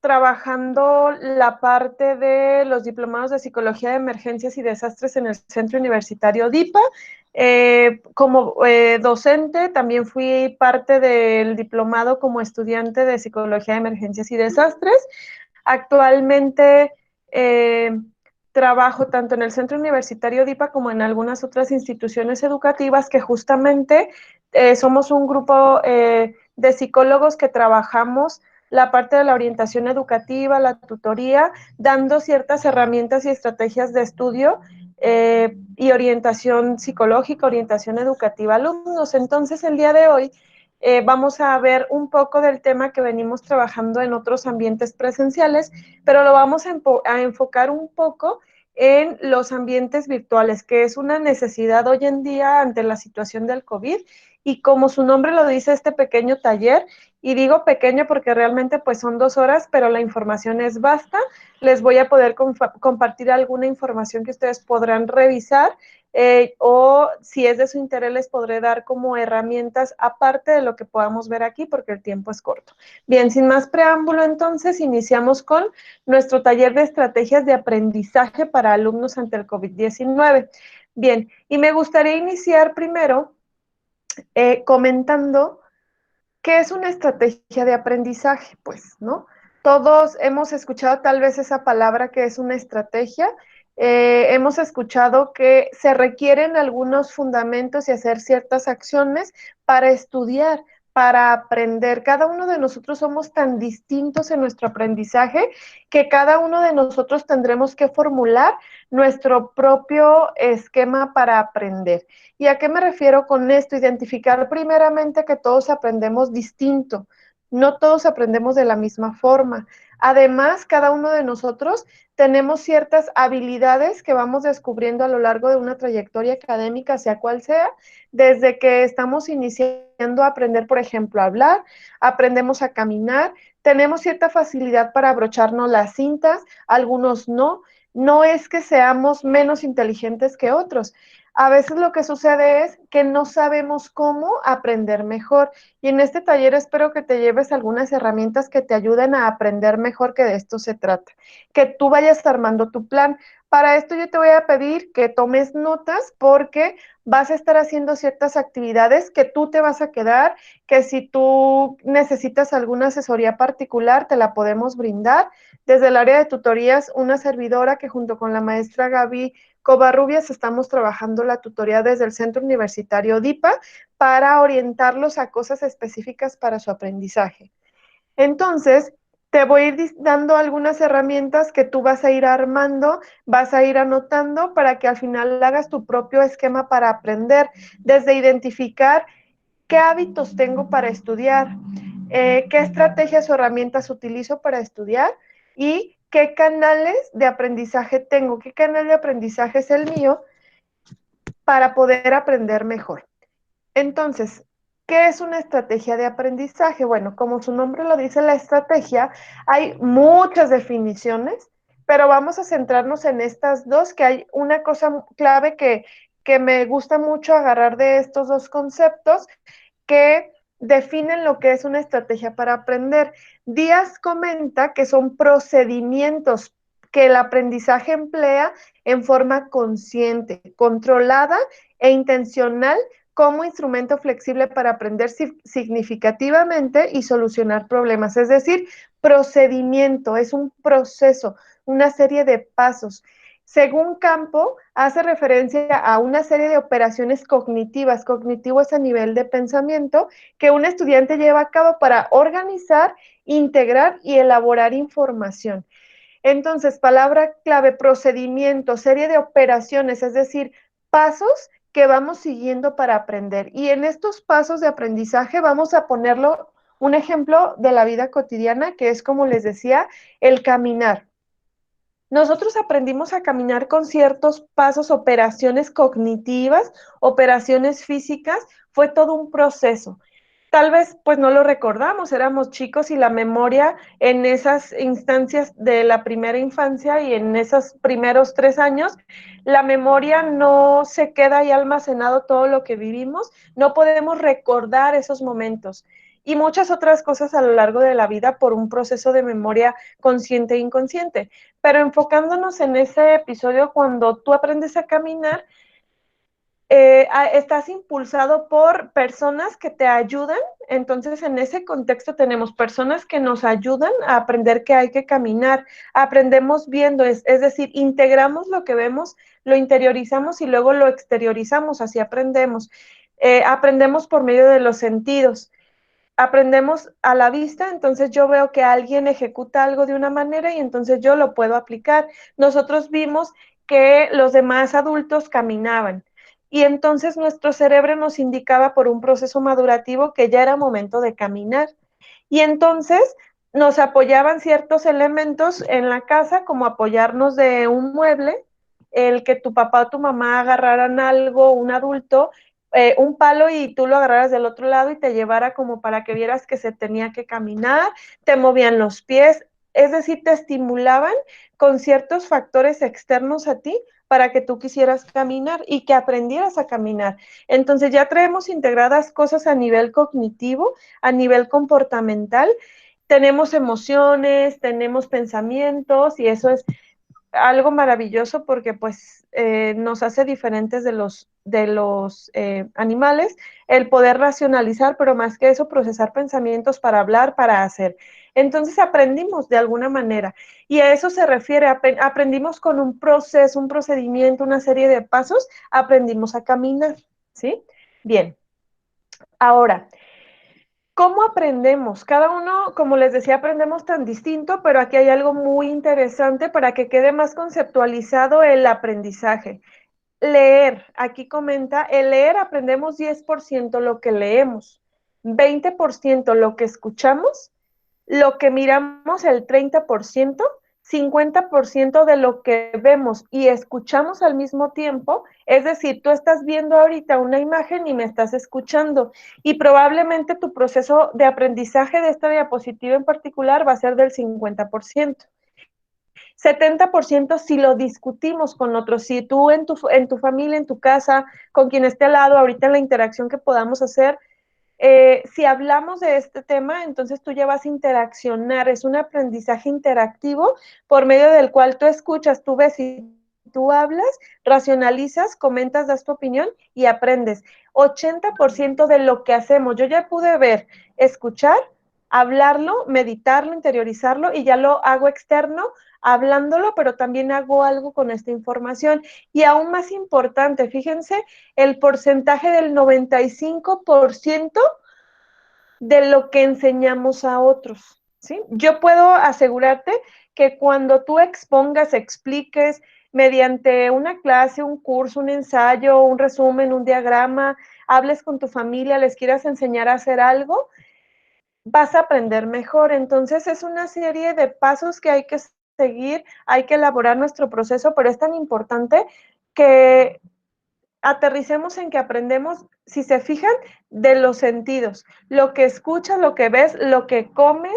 trabajando la parte de los diplomados de Psicología de Emergencias y Desastres en el Centro Universitario DIPA. Como docente, también fui parte del diplomado como estudiante de Psicología de Emergencias y Desastres. Actualmente trabajo tanto en el Centro Universitario DIPA como en algunas otras instituciones educativas que justamente somos un grupo de psicólogos que trabajamos la parte de la orientación educativa, la tutoría, dando ciertas herramientas y estrategias de estudio y orientación psicológica, orientación educativa a alumnos. Entonces, el día de hoy vamos a ver un poco del tema que venimos trabajando en otros ambientes presenciales, pero lo vamos a enfocar un poco en los ambientes virtuales, que es una necesidad hoy en día ante la situación del COVID. Y como su nombre lo dice, este pequeño taller, y digo pequeño porque realmente pues son 2 horas, pero la información es vasta. Les voy a poder compartir alguna información que ustedes podrán revisar o si es de su interés les podré dar como herramientas aparte de lo que podamos ver aquí porque el tiempo es corto. Bien, sin más preámbulo entonces, iniciamos con nuestro taller de estrategias de aprendizaje para alumnos ante el COVID-19. Bien, y me gustaría iniciar primero comentando qué es una estrategia de aprendizaje, pues, ¿no? Todos hemos escuchado tal vez esa palabra que es una estrategia. Hemos escuchado que se requieren algunos fundamentos y hacer ciertas acciones para estudiar, para aprender. Cada uno de nosotros somos tan distintos en nuestro aprendizaje que cada uno de nosotros tendremos que formular nuestro propio esquema para aprender. ¿Y a qué me refiero con esto? Identificar primeramente que todos aprendemos distinto, no todos aprendemos de la misma forma. Además, cada uno de nosotros tenemos ciertas habilidades que vamos descubriendo a lo largo de una trayectoria académica, sea cual sea, desde que estamos iniciando a aprender, por ejemplo, a hablar, aprendemos a caminar, tenemos cierta facilidad para abrocharnos las cintas, algunos no. No es que seamos menos inteligentes que otros. A veces lo que sucede es que no sabemos cómo aprender mejor. Y en este taller espero que te lleves algunas herramientas que te ayuden a aprender mejor, que de esto se trata. Que tú vayas armando tu plan. Para esto yo te voy a pedir que tomes notas porque vas a estar haciendo ciertas actividades que tú te vas a quedar, que si tú necesitas alguna asesoría particular te la podemos brindar. Desde el área de tutorías, una servidora que junto con la maestra Gaby Covarrubias estamos trabajando la tutoría desde el Centro Universitario DIPA para orientarlos a cosas específicas para su aprendizaje. Entonces, te voy a ir dando algunas herramientas que tú vas a ir armando, vas a ir anotando para que al final hagas tu propio esquema para aprender, desde identificar qué hábitos tengo para estudiar, qué estrategias o herramientas utilizo para estudiar y qué canales de aprendizaje tengo, qué canal de aprendizaje es el mío para poder aprender mejor. Entonces, ¿qué es una estrategia de aprendizaje? Bueno, como su nombre lo dice, la estrategia, hay muchas definiciones, pero vamos a centrarnos en estas dos, que hay una cosa clave que me gusta mucho agarrar de estos dos conceptos, que definen lo que es una estrategia para aprender. Díaz comenta que son procedimientos que el aprendizaje emplea en forma consciente, controlada e intencional como instrumento flexible para aprender significativamente y solucionar problemas. Es decir, procedimiento, es un proceso, una serie de pasos. Según Campo, hace referencia a una serie de operaciones cognitivas, cognitivos a nivel de pensamiento, que un estudiante lleva a cabo para organizar, integrar y elaborar información. Entonces, palabra clave, procedimiento, serie de operaciones, es decir, pasos que vamos siguiendo para aprender. Y en estos pasos de aprendizaje vamos a ponerlo un ejemplo de la vida cotidiana, que es, como les decía, el caminar. Nosotros aprendimos a caminar con ciertos pasos, operaciones cognitivas, operaciones físicas, fue todo un proceso. Tal vez pues no lo recordamos, éramos chicos y la memoria en esas instancias de la primera infancia y en esos primeros 3 años, la memoria no se queda ahí almacenado todo lo que vivimos, no podemos recordar esos momentos. y muchas otras cosas a lo largo de la vida por un proceso de memoria consciente e inconsciente. Pero enfocándonos en ese episodio, cuando tú aprendes a caminar, estás impulsado por personas que te ayudan. Entonces, en ese contexto tenemos personas que nos ayudan a aprender que hay que caminar. Aprendemos viendo, es decir, integramos lo que vemos, lo interiorizamos y luego lo exteriorizamos, así aprendemos. Aprendemos por medio de los sentidos. Aprendemos a la vista, entonces yo veo que alguien ejecuta algo de una manera y entonces yo lo puedo aplicar. Nosotros vimos que los demás adultos caminaban y entonces nuestro cerebro nos indicaba por un proceso madurativo que ya era momento de caminar. Y entonces nos apoyaban ciertos elementos en la casa, como apoyarnos de un mueble, el que tu papá o tu mamá agarraran algo, un adulto, un palo y tú lo agarraras del otro lado y te llevara como para que vieras que se tenía que caminar, te movían los pies, es decir, te estimulaban con ciertos factores externos a ti para que tú quisieras caminar y que aprendieras a caminar. Entonces ya traemos integradas cosas a nivel cognitivo, a nivel comportamental, tenemos emociones, tenemos pensamientos y eso es algo maravilloso porque pues nos hace diferentes de los animales, el poder racionalizar, pero más que eso, procesar pensamientos para hablar, para hacer. Entonces aprendimos de alguna manera y a eso se refiere, aprendimos con un proceso, un procedimiento, una serie de pasos, aprendimos a caminar, ¿sí? Bien, ahora, ¿cómo aprendemos? Cada uno, como les decía, aprendemos tan distinto, pero aquí hay algo muy interesante para que quede más conceptualizado el aprendizaje. Leer, aquí comenta, el leer aprendemos 10% lo que leemos, 20% lo que escuchamos, lo que miramos el 30%, 50% de lo que vemos y escuchamos al mismo tiempo, es decir, tú estás viendo ahorita una imagen y me estás escuchando y probablemente tu proceso de aprendizaje de esta diapositiva en particular va a ser del 50%. 70% si lo discutimos con otros, si tú en tu familia, en tu casa, con quien esté al lado, ahorita en la interacción que podamos hacer, si hablamos de este tema, entonces tú ya vas a interaccionar, es un aprendizaje interactivo por medio del cual tú escuchas, tú ves y tú hablas, racionalizas, comentas, das tu opinión y aprendes. 80% de lo que hacemos, yo ya pude ver, escuchar, hablarlo, meditarlo, interiorizarlo y ya lo hago externo, hablándolo, pero también hago algo con esta información. Y aún más importante, fíjense, el porcentaje del 95% de lo que enseñamos a otros, ¿sí? Yo puedo asegurarte que cuando tú expongas, expliques mediante una clase, un curso, un ensayo, un resumen, un diagrama, hables con tu familia, les quieras enseñar a hacer algo, vas a aprender mejor. Entonces es una serie de pasos que hay que seguir, hay que elaborar nuestro proceso, pero es tan importante que aterricemos en que aprendemos, si se fijan, de los sentidos, lo que escuchas, lo que ves, lo que comes,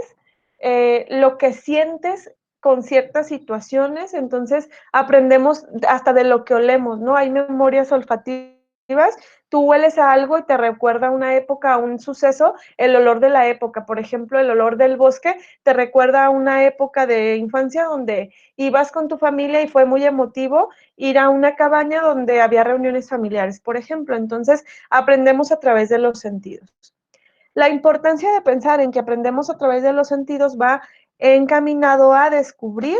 lo que sientes con ciertas situaciones, entonces aprendemos hasta de lo que olemos, ¿no? Hay memorias olfativas, tú hueles a algo y te recuerda una época, un suceso, el olor de la época, por ejemplo, el olor del bosque te recuerda a una época de infancia donde ibas con tu familia y fue muy emotivo ir a una cabaña donde había reuniones familiares, por ejemplo. Entonces, aprendemos a través de los sentidos. La importancia de pensar en que aprendemos a través de los sentidos va encaminado a descubrir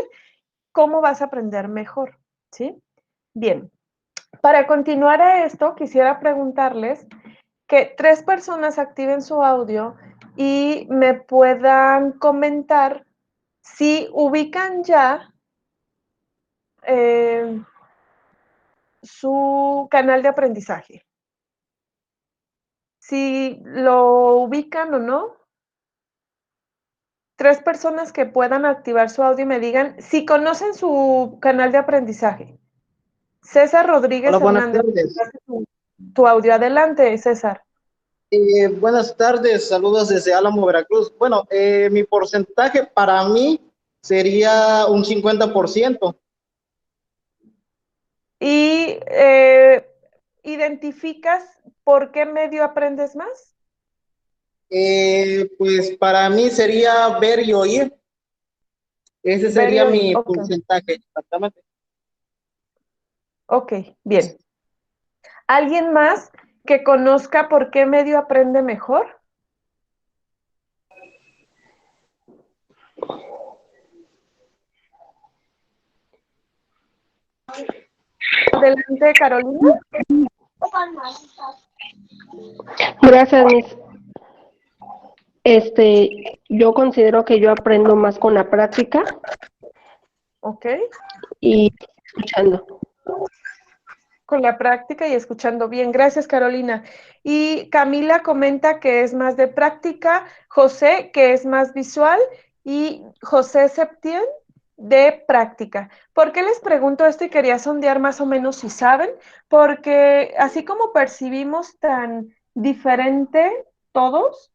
cómo vas a aprender mejor, ¿sí? Bien, para continuar a esto, quisiera preguntarles que 3 personas activen su audio y me puedan comentar si ubican ya su canal de aprendizaje. Si lo ubican o no, 3 personas que puedan activar su audio y me digan si conocen su canal de aprendizaje. César Hola, Rodríguez buenas Hernández, tardes. tu audio. Adelante, César. Buenas tardes, saludos desde Álamo, Veracruz. Bueno, mi porcentaje para mí sería un 50%. Y identificas por qué medio aprendes más. Pues para mí sería ver y oír. Ese Ver y sería oír. mi Ok, porcentaje, exactamente. ok, bien. ¿Alguien más que conozca por qué medio aprende mejor? Adelante, Carolina. Gracias, Miss. Yo considero que yo aprendo más con la práctica Ok. y escuchando. Con la práctica y escuchando bien. Gracias, Carolina. Y Camila comenta que es más de práctica, José que es más visual y José Septién de práctica. ¿Por qué les pregunto esto y quería sondear más o menos si saben? Porque así como percibimos tan diferente todos,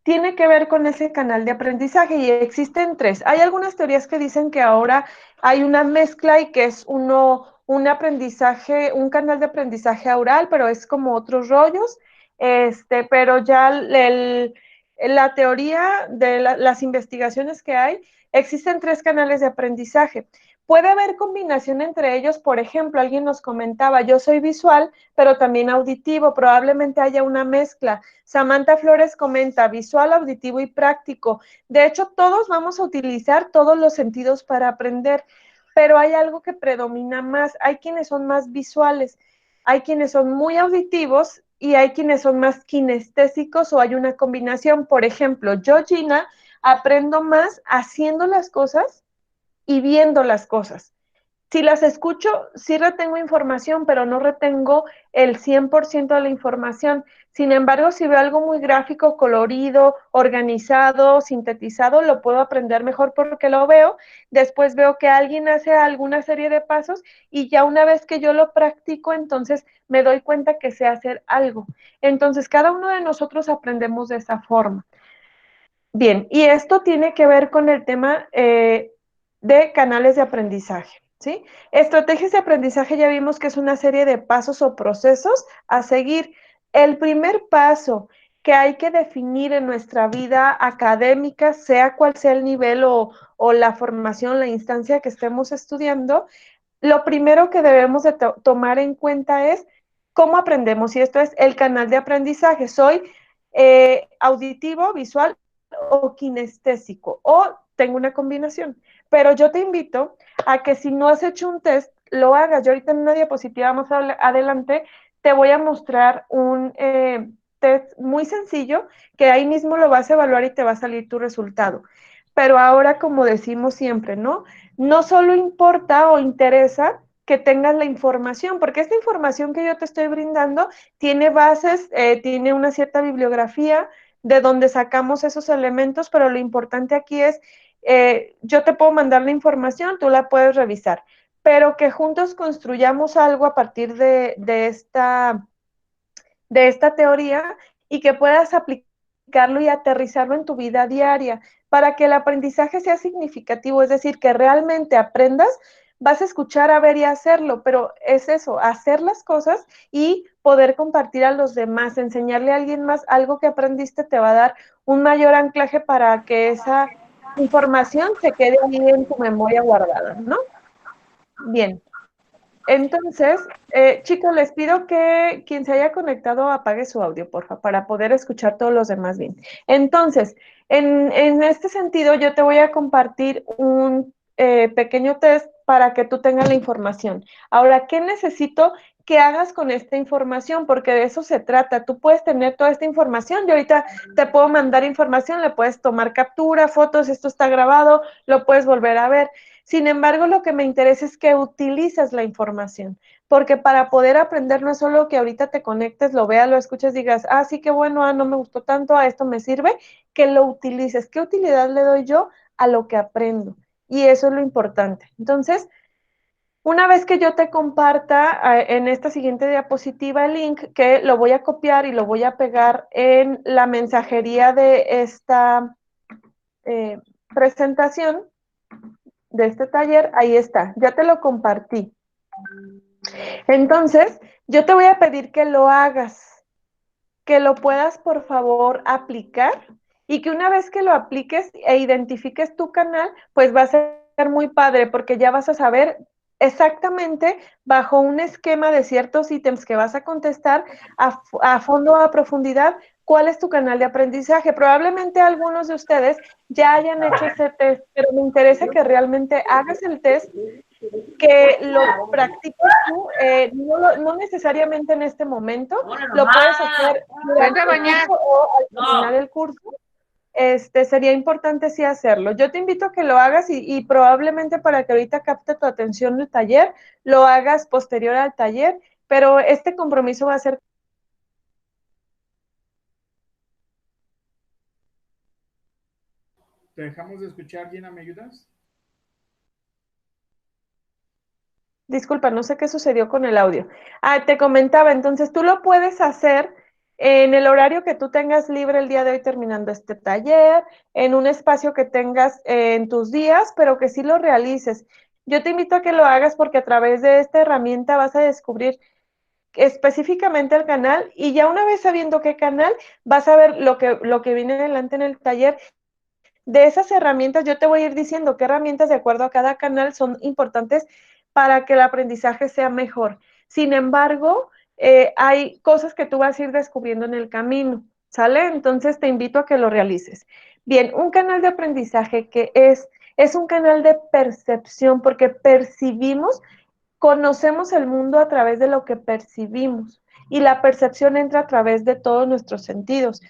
tiene que ver con ese canal de aprendizaje y existen tres. Hay algunas teorías que dicen que ahora hay una mezcla y que es un aprendizaje, un canal de aprendizaje oral, pero es como otros rollos. Pero ya la teoría de las investigaciones que hay, existen tres canales de aprendizaje. Puede haber combinación entre ellos, por ejemplo, alguien nos comentaba, yo soy visual, pero también auditivo, probablemente haya una mezcla. Samantha Flores comenta, visual, auditivo y práctico. De hecho, todos vamos a utilizar todos los sentidos para aprender, pero hay algo que predomina más. Hay quienes son más visuales, hay quienes son muy auditivos y hay quienes son más kinestésicos o hay una combinación. Por ejemplo, yo, Gina, aprendo más haciendo las cosas y viendo las cosas. Si las escucho, sí retengo información, pero no retengo el 100% de la información. Sin embargo, si veo algo muy gráfico, colorido, organizado, sintetizado, lo puedo aprender mejor porque lo veo. Después veo que alguien hace alguna serie de pasos y ya una vez que yo lo practico, entonces me doy cuenta que sé hacer algo. Entonces, cada uno de nosotros aprendemos de esa forma. Bien, y esto tiene que ver con el tema de canales de aprendizaje, ¿sí? Estrategias de aprendizaje ya vimos que es una serie de pasos o procesos a seguir. El primer paso que hay que definir en nuestra vida académica, sea cual sea el nivel o la formación, la instancia que estemos estudiando, lo primero que debemos de tomar en cuenta es cómo aprendemos. Y esto es el canal de aprendizaje. Soy auditivo, visual o kinestésico o tengo una combinación. Pero yo te invito a que si no has hecho un test, lo hagas. Yo ahorita en una diapositiva más adelante te voy a mostrar un test muy sencillo que ahí mismo lo vas a evaluar y te va a salir tu resultado. Pero ahora, como decimos siempre, ¿no? No solo importa o interesa que tengas la información, porque esta información que yo te estoy brindando tiene bases, tiene una cierta bibliografía, de donde sacamos esos elementos, pero lo importante aquí es, yo te puedo mandar la información, tú la puedes revisar, pero que juntos construyamos algo a partir de esta teoría y que puedas aplicarlo y aterrizarlo en tu vida diaria para que el aprendizaje sea significativo, es decir, que realmente aprendas, vas a escuchar, a ver y a hacerlo, pero es eso, hacer las cosas y poder compartir a los demás, enseñarle a alguien más algo que aprendiste te va a dar un mayor anclaje para que esa información se quede ahí en tu memoria guardada, ¿no? Bien. Entonces, chicos, les pido que quien se haya conectado apague su audio, por favor, para poder escuchar todos los demás bien. Entonces, en este sentido, yo te voy a compartir un pequeño test para que tú tengas la información. Ahora, ¿qué necesito que hagas con esta información? Porque de eso se trata. Tú puedes tener toda esta información. Yo ahorita te puedo mandar información, le puedes tomar captura, fotos, esto está grabado, lo puedes volver a ver. Sin embargo, lo que me interesa es que utilices la información, porque para poder aprender no es solo que ahorita te conectes, lo veas, lo escuches, digas, ah, sí, qué bueno, ah, no me gustó tanto, a esto me sirve, que lo utilices. ¿Qué utilidad le doy yo a lo que aprendo? Y eso es lo importante. Entonces, una vez que yo te comparta en esta siguiente diapositiva el link, que lo voy a copiar y lo voy a pegar en la mensajería de esta presentación, de este taller, ahí está, ya te lo compartí. Entonces, yo te voy a pedir que lo hagas. que lo puedas, por favor, aplicar y que una vez que lo apliques e identifiques tu canal, pues va a ser muy padre porque ya vas a saber exactamente bajo un esquema de ciertos ítems que vas a contestar a fondo, a profundidad, cuál es tu canal de aprendizaje. Probablemente algunos de ustedes ya hayan hecho ese test, pero me interesa que realmente hagas el test, que lo practiques tú, no necesariamente en este momento, lo puedes hacer durante el curso o al terminar el curso. Sería importante sí hacerlo. Yo te invito a que lo hagas y probablemente para que ahorita capte tu atención el taller, lo hagas posterior al taller, pero este compromiso va a ser. Te dejamos de escuchar, Gina, ¿me ayudas? Disculpa, no sé qué sucedió con el audio. Te comentaba, entonces tú lo puedes hacer en el horario que tú tengas libre el día de hoy terminando este taller, en un espacio que tengas en tus días, pero que sí lo realices. Yo te invito a que lo hagas porque a través de esta herramienta vas a descubrir específicamente el canal y ya una vez sabiendo qué canal, vas a ver lo que viene adelante en el taller. De esas herramientas, yo te voy a ir diciendo qué herramientas de acuerdo a cada canal son importantes para que el aprendizaje sea mejor. Sin embargo, hay cosas que tú vas a ir descubriendo en el camino, ¿sale? Entonces te invito a que lo realices. Bien, un canal de aprendizaje que es un canal de percepción porque percibimos, conocemos el mundo a través de lo que percibimos y la percepción entra a través de todos nuestros sentidos.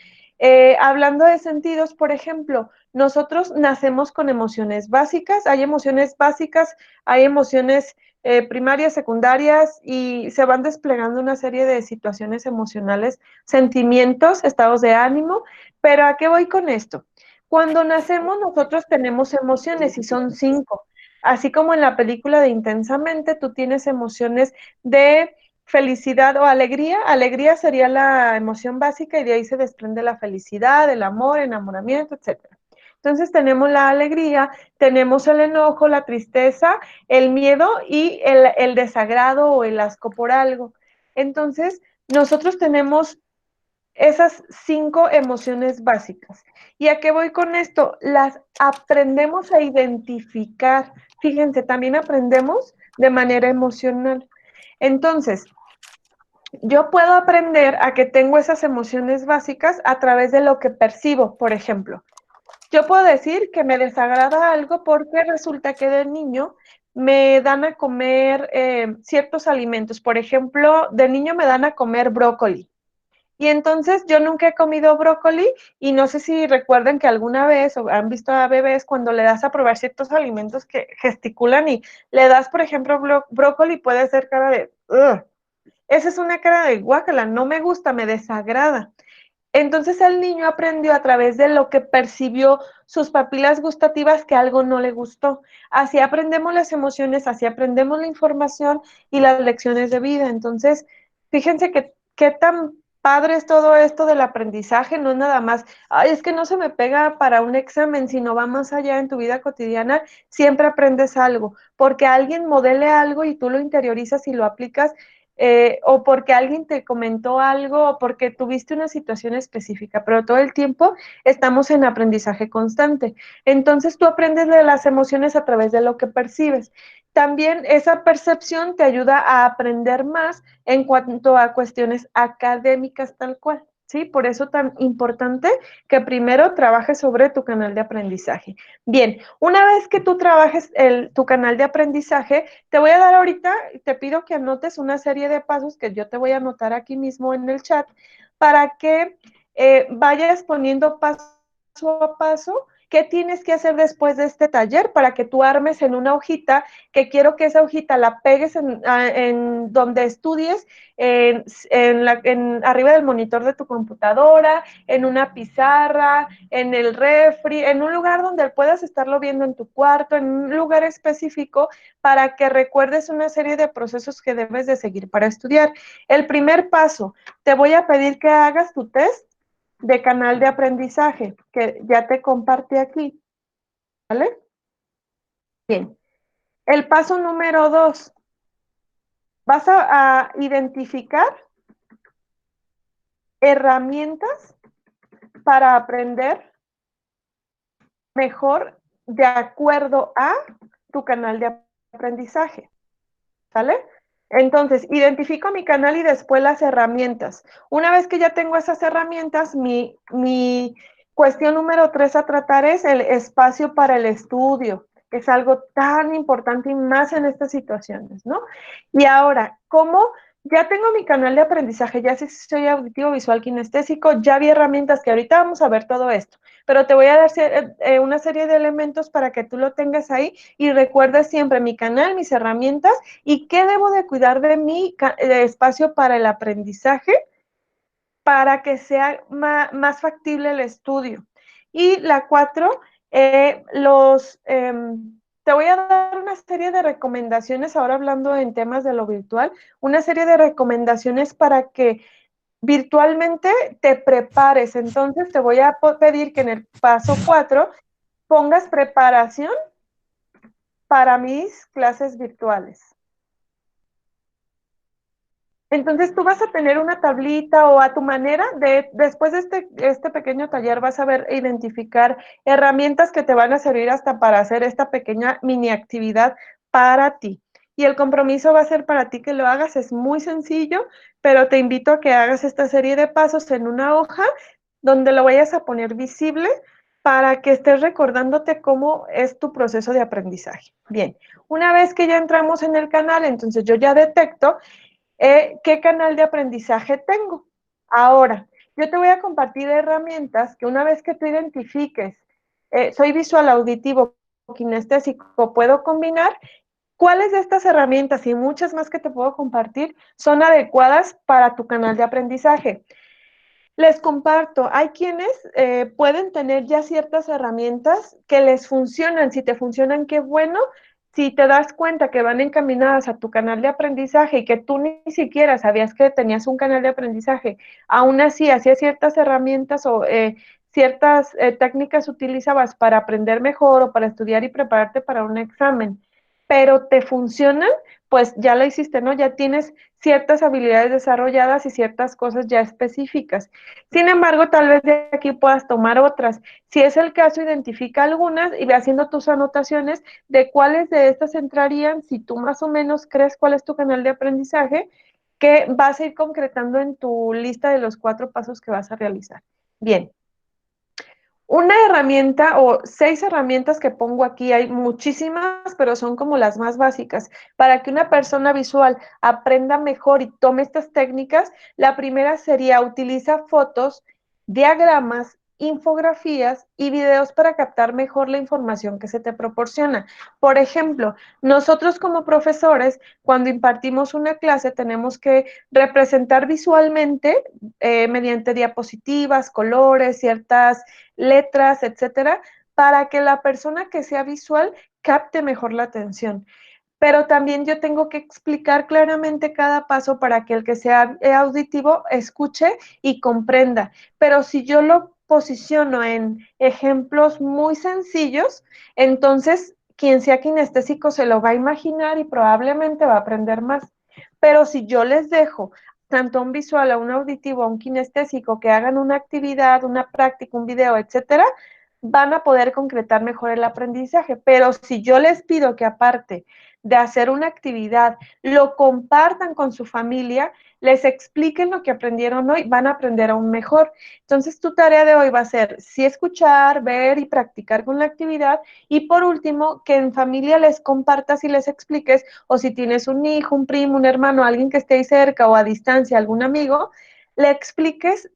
Hablando de sentidos, por ejemplo, nosotros nacemos con emociones básicas, hay emociones primarias, secundarias y se van desplegando una serie de situaciones emocionales, sentimientos, estados de ánimo, pero ¿a qué voy con esto? Cuando nacemos nosotros tenemos emociones y son 5. Así como en la película de Intensamente, tú tienes emociones de felicidad o alegría. Alegría sería la emoción básica y de ahí se desprende la felicidad, el amor, enamoramiento, etcétera. Entonces tenemos la alegría, tenemos el enojo, la tristeza, el miedo y el desagrado o el asco por algo. Entonces, nosotros tenemos esas 5 emociones básicas. ¿Y a qué voy con esto? Las aprendemos a identificar. Fíjense, también aprendemos de manera emocional. Entonces, yo puedo aprender a que tengo esas emociones básicas a través de lo que percibo, por ejemplo. Yo puedo decir que me desagrada algo porque resulta que de niño me dan a comer ciertos alimentos. Por ejemplo, de niño me dan a comer brócoli. Y entonces yo nunca he comido brócoli y no sé si recuerdan que alguna vez o han visto a bebés cuando le das a probar ciertos alimentos que gesticulan y le das, por ejemplo, brócoli, puede ser cara de, ugh. Esa es una cara de guácala, no me gusta, me desagrada. Entonces el niño aprendió a través de lo que percibió sus papilas gustativas que algo no le gustó. Así aprendemos las emociones, así aprendemos la información y las lecciones de vida. Entonces, fíjense que qué tan padre es todo esto del aprendizaje, no es nada más, ay, es que no se me pega para un examen, sino va más allá en tu vida cotidiana, siempre aprendes algo, porque alguien modele algo y tú lo interiorizas y lo aplicas, o porque alguien te comentó algo, o porque tuviste una situación específica, pero todo el tiempo estamos en aprendizaje constante. Entonces tú aprendes de las emociones a través de lo que percibes. También esa percepción te ayuda a aprender más en cuanto a cuestiones académicas tal cual. ¿Sí? Por eso tan importante que primero trabajes sobre tu canal de aprendizaje. Bien, una vez que tú trabajes tu canal de aprendizaje, te voy a dar ahorita, te pido que anotes una serie de pasos que yo te voy a anotar aquí mismo en el chat para que vayas poniendo paso a paso qué tienes que hacer después de este taller para que tú armes en una hojita, que quiero que esa hojita la pegues en donde estudies, arriba del monitor de tu computadora, en una pizarra, en el refri, en un lugar donde puedas estarlo viendo en tu cuarto, en un lugar específico para que recuerdes una serie de procesos que debes de seguir para estudiar. El primer paso, te voy a pedir que hagas tu test de canal de aprendizaje, que ya te compartí aquí, ¿vale? Bien. El paso número 2, vas a identificar herramientas para aprender mejor de acuerdo a tu canal de aprendizaje, ¿sale? Entonces, identifico mi canal y después las herramientas. Una vez que ya tengo esas herramientas, mi cuestión número 3 a tratar es el espacio para el estudio. Es algo tan importante y más en estas situaciones, ¿no? Y ahora, ¿cómo? Ya tengo mi canal de aprendizaje, ya sé si soy auditivo, visual, kinestésico, ya vi herramientas que ahorita vamos a ver todo esto, pero te voy a dar una serie de elementos para que tú lo tengas ahí y recuerdes siempre mi canal, mis herramientas y qué debo de cuidar de mi espacio para el aprendizaje para que sea más factible el estudio. Y la 4, te voy a dar una serie de recomendaciones, ahora hablando en temas de lo virtual, una serie de recomendaciones para que virtualmente te prepares. Entonces te voy a pedir que en el paso 4 pongas preparación para mis clases virtuales. Entonces tú vas a tener una tablita o a tu manera después de este pequeño taller vas a ver identificar herramientas que te van a servir hasta para hacer esta pequeña mini actividad para ti. Y el compromiso va a ser para ti que lo hagas, es muy sencillo, pero te invito a que hagas esta serie de pasos en una hoja donde lo vayas a poner visible para que estés recordándote cómo es tu proceso de aprendizaje. Bien, una vez que ya entramos en el canal, entonces yo ya detecto ¿qué canal de aprendizaje tengo? Ahora, yo te voy a compartir herramientas que una vez que tú identifiques, soy visual, auditivo, kinestésico, puedo combinar. ¿Cuáles de estas herramientas y muchas más que te puedo compartir son adecuadas para tu canal de aprendizaje? Les comparto, hay quienes pueden tener ya ciertas herramientas que les funcionan. Si te funcionan, qué bueno. Si te das cuenta que van encaminadas a tu canal de aprendizaje y que tú ni siquiera sabías que tenías un canal de aprendizaje, aún así hacías ciertas herramientas o ciertas técnicas utilizabas para aprender mejor o para estudiar y prepararte para un examen, pero te funcionan, pues ya lo hiciste, ¿no? Ya tienes ciertas habilidades desarrolladas y ciertas cosas ya específicas. Sin embargo, tal vez de aquí puedas tomar otras. Si es el caso, identifica algunas y ve haciendo tus anotaciones de cuáles de estas entrarían, si tú más o menos crees cuál es tu canal de aprendizaje, que vas a ir concretando en tu lista de los 4 pasos que vas a realizar. Bien. Una herramienta o 6 herramientas que pongo aquí, hay muchísimas, pero son como las más básicas. Para que una persona visual aprenda mejor y tome estas técnicas, la primera sería utiliza fotos, diagramas, infografías y videos para captar mejor la información que se te proporciona. Por ejemplo, nosotros como profesores, cuando impartimos una clase, tenemos que representar visualmente mediante diapositivas, colores, ciertas letras, etcétera, para que la persona que sea visual capte mejor la atención. Pero también yo tengo que explicar claramente cada paso para que el que sea auditivo escuche y comprenda. Pero si yo lo posiciono en ejemplos muy sencillos, entonces quien sea kinestésico se lo va a imaginar y probablemente va a aprender más. Pero si yo les dejo tanto a un visual, a un auditivo, a un kinestésico, que hagan una actividad, una práctica, un video, etcétera, van a poder concretar mejor el aprendizaje. Pero si yo les pido que aparte de hacer una actividad, lo compartan con su familia, les expliquen lo que aprendieron hoy, van a aprender aún mejor. Entonces, tu tarea de hoy va a ser sí escuchar, ver y practicar con la actividad. Y por último, que en familia les compartas y les expliques, o si tienes un hijo, un primo, un hermano, alguien que esté ahí cerca o a distancia, algún amigo, le expliques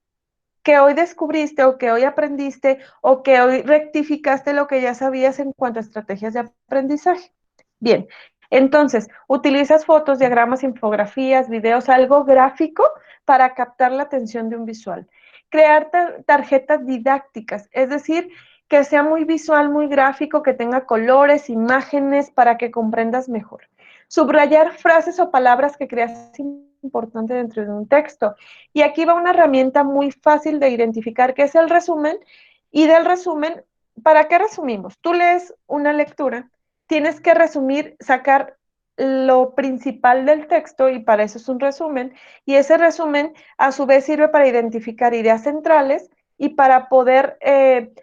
que hoy descubriste o que hoy aprendiste o que hoy rectificaste lo que ya sabías en cuanto a estrategias de aprendizaje. Bien, entonces, utilizas fotos, diagramas, infografías, videos, algo gráfico para captar la atención de un visual. Crear tarjetas didácticas, es decir, que sea muy visual, muy gráfico, que tenga colores, imágenes para que comprendas mejor. Subrayar frases o palabras que creas importante dentro de un texto. Y aquí va una herramienta muy fácil de identificar, que es el resumen. Y del resumen, ¿para qué resumimos? Tú lees una lectura, tienes que resumir, sacar lo principal del texto, y para eso es un resumen, y ese resumen a su vez sirve para identificar ideas centrales y para poder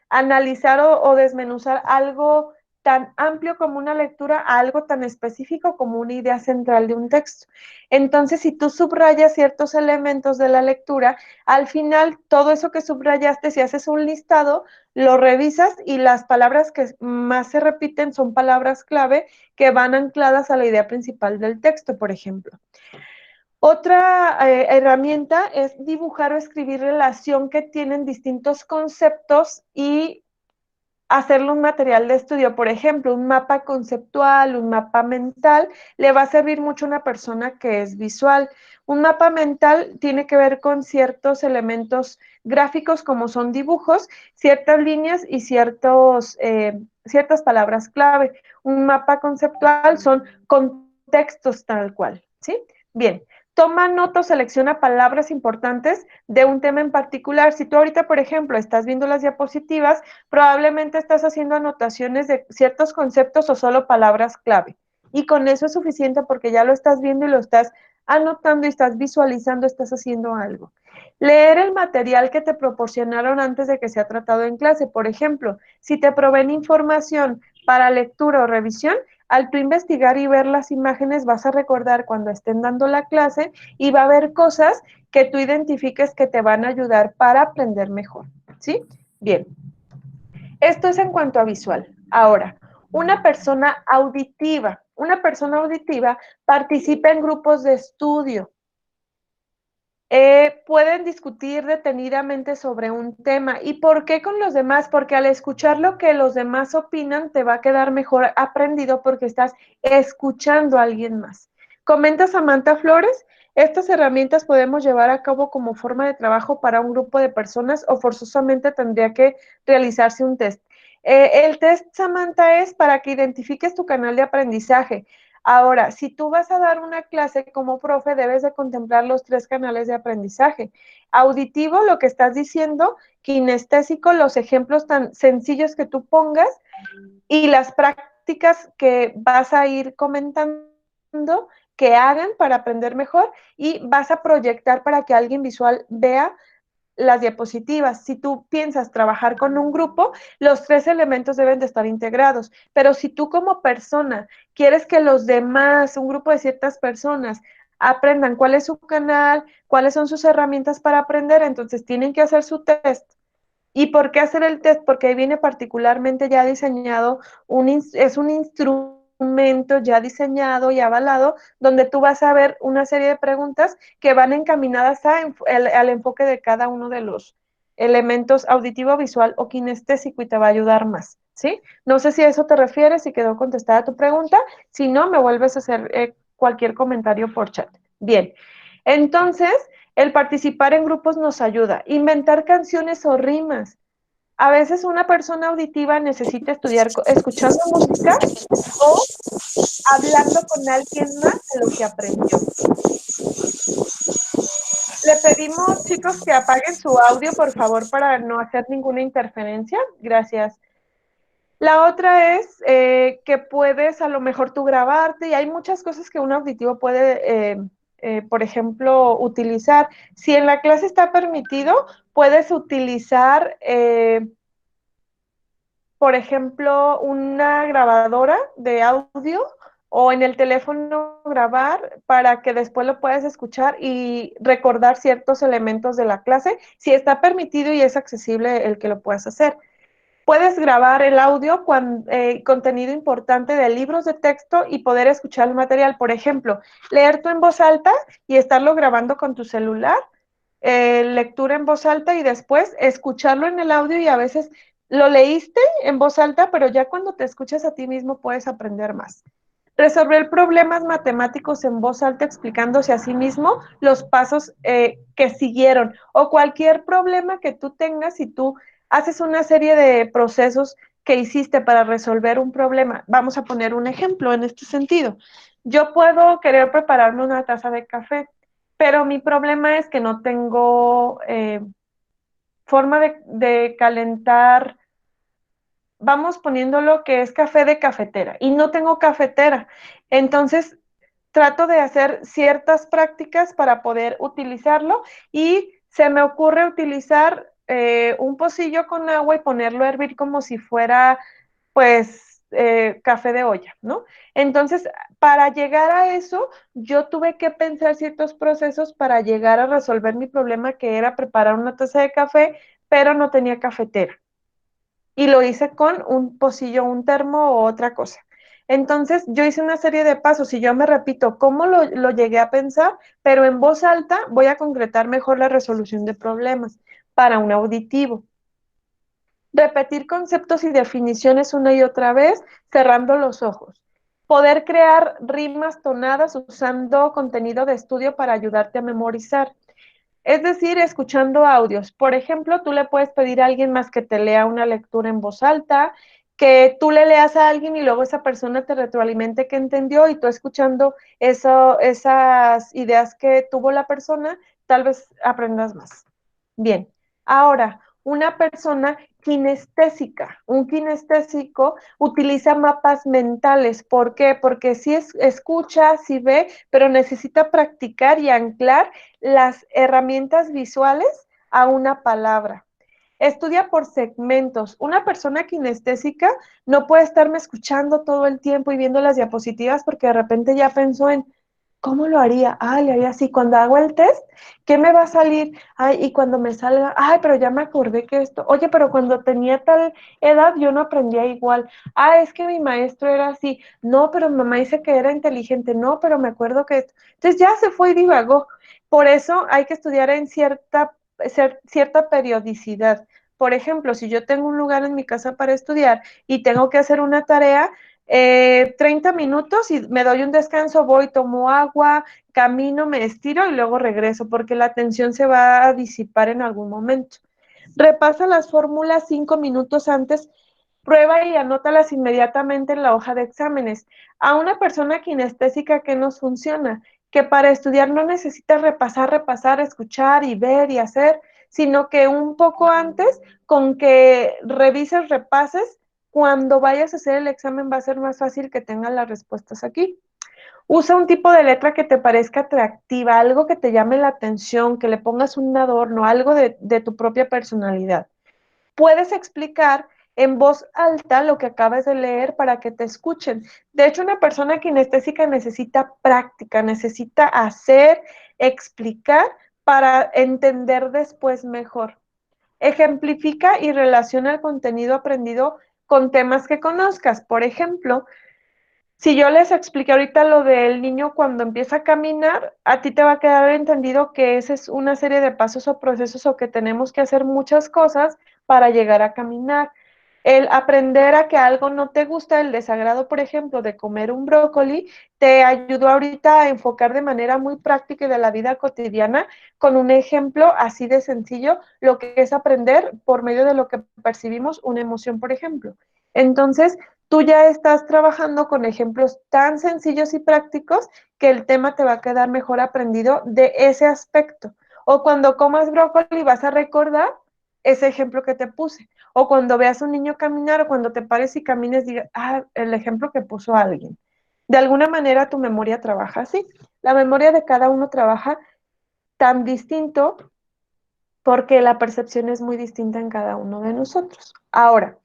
analizar o desmenuzar algo tan amplio como una lectura a algo tan específico como una idea central de un texto. Entonces, si tú subrayas ciertos elementos de la lectura, al final todo eso que subrayaste, si haces un listado, lo revisas y las palabras que más se repiten son palabras clave que van ancladas a la idea principal del texto, por ejemplo. Otra herramienta es dibujar o escribir relación que tienen distintos conceptos y hacerle un material de estudio. Por ejemplo, un mapa conceptual, un mapa mental, le va a servir mucho a una persona que es visual. Un mapa mental tiene que ver con ciertos elementos gráficos como son dibujos, ciertas líneas y ciertas palabras clave. Un mapa conceptual son contextos tal cual, ¿sí? Bien, toma nota o selecciona palabras importantes de un tema en particular. Si tú ahorita, por ejemplo, estás viendo las diapositivas, probablemente estás haciendo anotaciones de ciertos conceptos o solo palabras clave. Y con eso es suficiente porque ya lo estás viendo y lo estás anotando y estás visualizando, estás haciendo algo. Leer el material que te proporcionaron antes de que sea tratado en clase. Por ejemplo, si te proveen información para lectura o revisión, al tú investigar y ver las imágenes vas a recordar cuando estén dando la clase y va a haber cosas que tú identifiques que te van a ayudar para aprender mejor, ¿sí? Bien. Esto es en cuanto a visual. Ahora, una persona auditiva participa en grupos de estudio. Pueden discutir detenidamente sobre un tema. ¿Y por qué con los demás? Porque al escuchar lo que los demás opinan, te va a quedar mejor aprendido porque estás escuchando a alguien más. Comenta Samantha Flores, estas herramientas podemos llevar a cabo como forma de trabajo para un grupo de personas o forzosamente tendría que realizarse un test. El test, Samantha, es para que identifiques tu canal de aprendizaje. Ahora, si tú vas a dar una clase como profe, debes de contemplar los 3 canales de aprendizaje. Auditivo, lo que estás diciendo, kinestésico, los ejemplos tan sencillos que tú pongas y las prácticas que vas a ir comentando que hagan para aprender mejor y vas a proyectar para que alguien visual vea las diapositivas. Si tú piensas trabajar con un grupo, los 3 elementos deben de estar integrados. Pero si tú como persona quieres que los demás, un grupo de ciertas personas, aprendan cuál es su canal, cuáles son sus herramientas para aprender, entonces tienen que hacer su test. ¿Y por qué hacer el test? Porque ahí viene particularmente ya diseñado, es un instrumento ya diseñado y avalado, donde tú vas a ver una serie de preguntas que van encaminadas al enfoque de cada uno de los elementos auditivo, visual o kinestésico y te va a ayudar más, ¿sí? No sé si a eso te refieres, si quedó contestada tu pregunta. Si no, me vuelves a hacer cualquier comentario por chat. Bien, entonces, el participar en grupos nos ayuda. Inventar canciones o rimas. A veces una persona auditiva necesita estudiar escuchando música o hablando con alguien más de lo que aprendió. Le pedimos, chicos, que apaguen su audio, por favor, para no hacer ninguna interferencia. Gracias. La otra es que puedes a lo mejor tú grabarte y hay muchas cosas que un auditivo puede, por ejemplo, utilizar. Si en la clase está permitido, puedes utilizar, por ejemplo, una grabadora de audio o en el teléfono grabar para que después lo puedas escuchar y recordar ciertos elementos de la clase, si está permitido y es accesible el que lo puedas hacer. Puedes grabar el audio con contenido importante de libros de texto y poder escuchar el material. Por ejemplo, leer tú en voz alta y estarlo grabando con tu celular, lectura en voz alta y después escucharlo en el audio y a veces lo leíste en voz alta, pero ya cuando te escuchas a ti mismo puedes aprender más. Resolver problemas matemáticos en voz alta explicándose a sí mismo los pasos que siguieron o cualquier problema que tú tengas y tú haces una serie de procesos que hiciste para resolver un problema. Vamos a poner un ejemplo en este sentido. Yo puedo querer prepararme una taza de café, pero mi problema es que no tengo forma de calentar, vamos poniéndolo que es café de cafetera y no tengo cafetera. Entonces, trato de hacer ciertas prácticas para poder utilizarlo y se me ocurre utilizar un pocillo con agua y ponerlo a hervir como si fuera, pues, café de olla, ¿no? Entonces, para llegar a eso, yo tuve que pensar ciertos procesos para llegar a resolver mi problema, que era preparar una taza de café, pero no tenía cafetera. Y lo hice con un pocillo, un termo o otra cosa. Entonces, yo hice una serie de pasos y yo me repito cómo lo llegué a pensar, pero en voz alta voy a concretar mejor la resolución de problemas para un auditivo. Repetir conceptos y definiciones una y otra vez, cerrando los ojos. Poder crear rimas tonadas usando contenido de estudio para ayudarte a memorizar. Es decir, escuchando audios. Por ejemplo, tú le puedes pedir a alguien más que te lea una lectura en voz alta, que tú le leas a alguien y luego esa persona te retroalimente que entendió y tú escuchando esas ideas que tuvo la persona, tal vez aprendas más. Bien, ahora, una persona kinestésica, un kinestésico utiliza mapas mentales. ¿Por qué? Porque sí escucha, sí ve, pero necesita practicar y anclar las herramientas visuales a una palabra. Estudia por segmentos. Una persona kinestésica no puede estarme escuchando todo el tiempo y viendo las diapositivas porque de repente ya pensó en ¿cómo lo haría? Le haría así. Cuando hago el test, ¿qué me va a salir? Y cuando me salga, pero ya me acordé que esto, oye, pero cuando tenía tal edad yo no aprendía igual. Es que mi maestro era así. No, pero mamá dice que era inteligente. No, pero me acuerdo que... Entonces ya se fue y divagó. Por eso hay que estudiar en cierta periodicidad. Por ejemplo, si yo tengo un lugar en mi casa para estudiar y tengo que hacer una tarea, 30 minutos y me doy un descanso, voy, tomo agua, camino, me estiro y luego regreso, porque la tensión se va a disipar en algún momento. Repasa las fórmulas 5 minutos antes, prueba y anótalas inmediatamente en la hoja de exámenes. A una persona kinestésica que nos funciona, que para estudiar no necesita repasar, escuchar y ver y hacer, sino que un poco antes, con que revises, repases, cuando vayas a hacer el examen va a ser más fácil que tengas las respuestas aquí. Usa un tipo de letra que te parezca atractiva, algo que te llame la atención, que le pongas un adorno, algo de tu propia personalidad. Puedes explicar en voz alta lo que acabas de leer para que te escuchen. De hecho, una persona kinestésica necesita práctica, necesita hacer, explicar para entender después mejor. Ejemplifica y relaciona el contenido aprendido con temas que conozcas. Por ejemplo, si yo les expliqué ahorita lo del niño cuando empieza a caminar, a ti te va a quedar entendido que esa es una serie de pasos o procesos o que tenemos que hacer muchas cosas para llegar a caminar. El aprender a que algo no te gusta, el desagrado, por ejemplo, de comer un brócoli, te ayudó ahorita a enfocar de manera muy práctica y de la vida cotidiana con un ejemplo así de sencillo, lo que es aprender por medio de lo que percibimos una emoción, por ejemplo. Entonces, tú ya estás trabajando con ejemplos tan sencillos y prácticos que el tema te va a quedar mejor aprendido de ese aspecto. O cuando comas brócoli vas a recordar ese ejemplo que te puse. O cuando veas a un niño caminar o cuando te pares y camines, digas, el ejemplo que puso alguien. De alguna manera tu memoria trabaja así. La memoria de cada uno trabaja tan distinto porque la percepción es muy distinta en cada uno de nosotros. Ahora,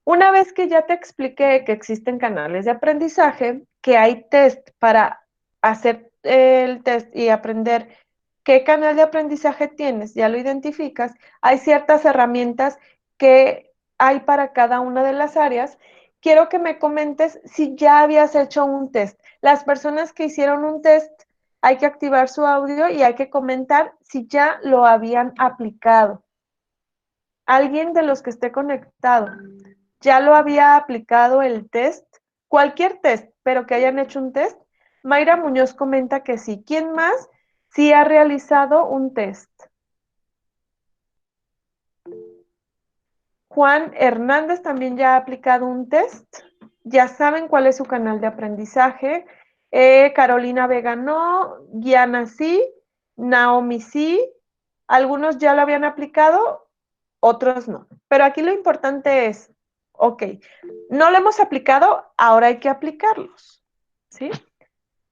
una vez que ya te expliqué que existen canales de aprendizaje, que hay test para hacer el test y aprender qué canal de aprendizaje tienes, ya lo identificas, hay ciertas herramientas que hay para cada una de las áreas. Quiero que me comentes si ya habías hecho un test. Las personas que hicieron un test, hay que activar su audio y hay que comentar si ya lo habían aplicado. Alguien de los que esté conectado ya lo había aplicado el test, cualquier test, pero que hayan hecho un test. Mayra Muñoz comenta que sí. ¿Quién más sí ha realizado un test? Juan Hernández también ya ha aplicado un test. Ya saben cuál es su canal de aprendizaje. Carolina Vega no, Guiana sí, Naomi sí. Algunos ya lo habían aplicado, otros no. Pero aquí lo importante es, ok, no lo hemos aplicado, ahora hay que aplicarlos, ¿sí?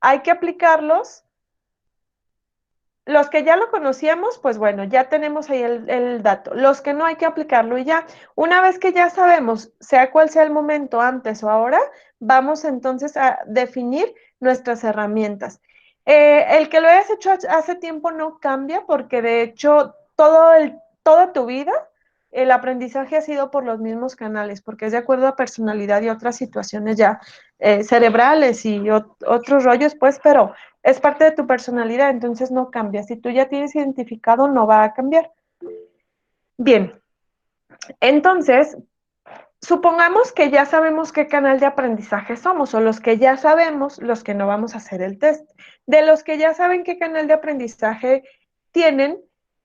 hay que aplicarlos. Los que ya lo conocíamos, pues bueno, ya tenemos ahí el dato. Los que no, hay que aplicarlo y ya. Una vez que ya sabemos, sea cual sea el momento, antes o ahora, vamos entonces a definir nuestras herramientas. El que lo hayas hecho hace tiempo no cambia porque de hecho toda tu vida el aprendizaje ha sido por los mismos canales, porque es de acuerdo a personalidad y otras situaciones ya cerebrales y otros rollos, pues, pero es parte de tu personalidad, entonces no cambia. Si tú ya tienes identificado, no va a cambiar. Bien, entonces, supongamos que ya sabemos qué canal de aprendizaje somos, o los que ya sabemos, los que no vamos a hacer el test. De los que ya saben qué canal de aprendizaje tienen,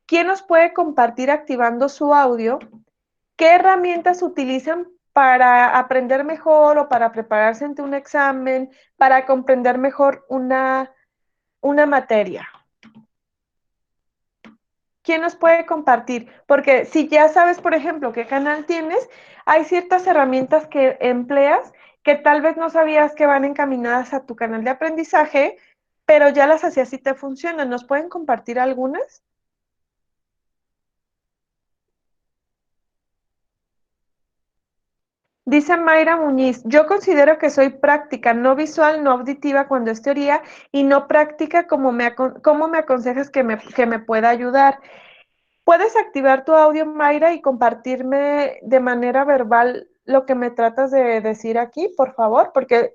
¿quién nos puede compartir activando su audio? ¿Qué herramientas utilizan para aprender mejor o para prepararse ante un examen, para comprender mejor una materia? ¿Quién nos puede compartir? Porque si ya sabes, por ejemplo, qué canal tienes, hay ciertas herramientas que empleas que tal vez no sabías que van encaminadas a tu canal de aprendizaje, pero ya las hacías y te funcionan. ¿Nos pueden compartir algunas? Dice Mayra Muñiz, yo considero que soy práctica, no visual, no auditiva cuando es teoría y no práctica como me aconsejas que me pueda ayudar. ¿Puedes activar tu audio, Mayra, y compartirme de manera verbal lo que me tratas de decir aquí, por favor? Porque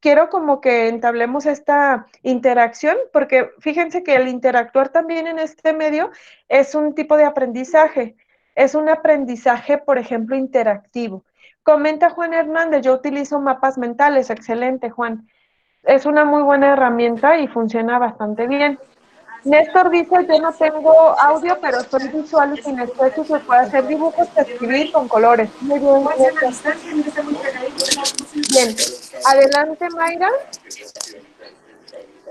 quiero como que entablemos esta interacción, porque fíjense que el interactuar también en este medio es un tipo de aprendizaje, es un aprendizaje, por ejemplo, interactivo. Comenta Juan Hernández, yo utilizo mapas mentales, excelente Juan, es una muy buena herramienta y funciona bastante bien. Néstor dice, yo no tengo audio, pero soy visual y sin esfuerzo se puede hacer dibujos, escribir con colores. Muy bien, Néstor. Bien, adelante Mayra,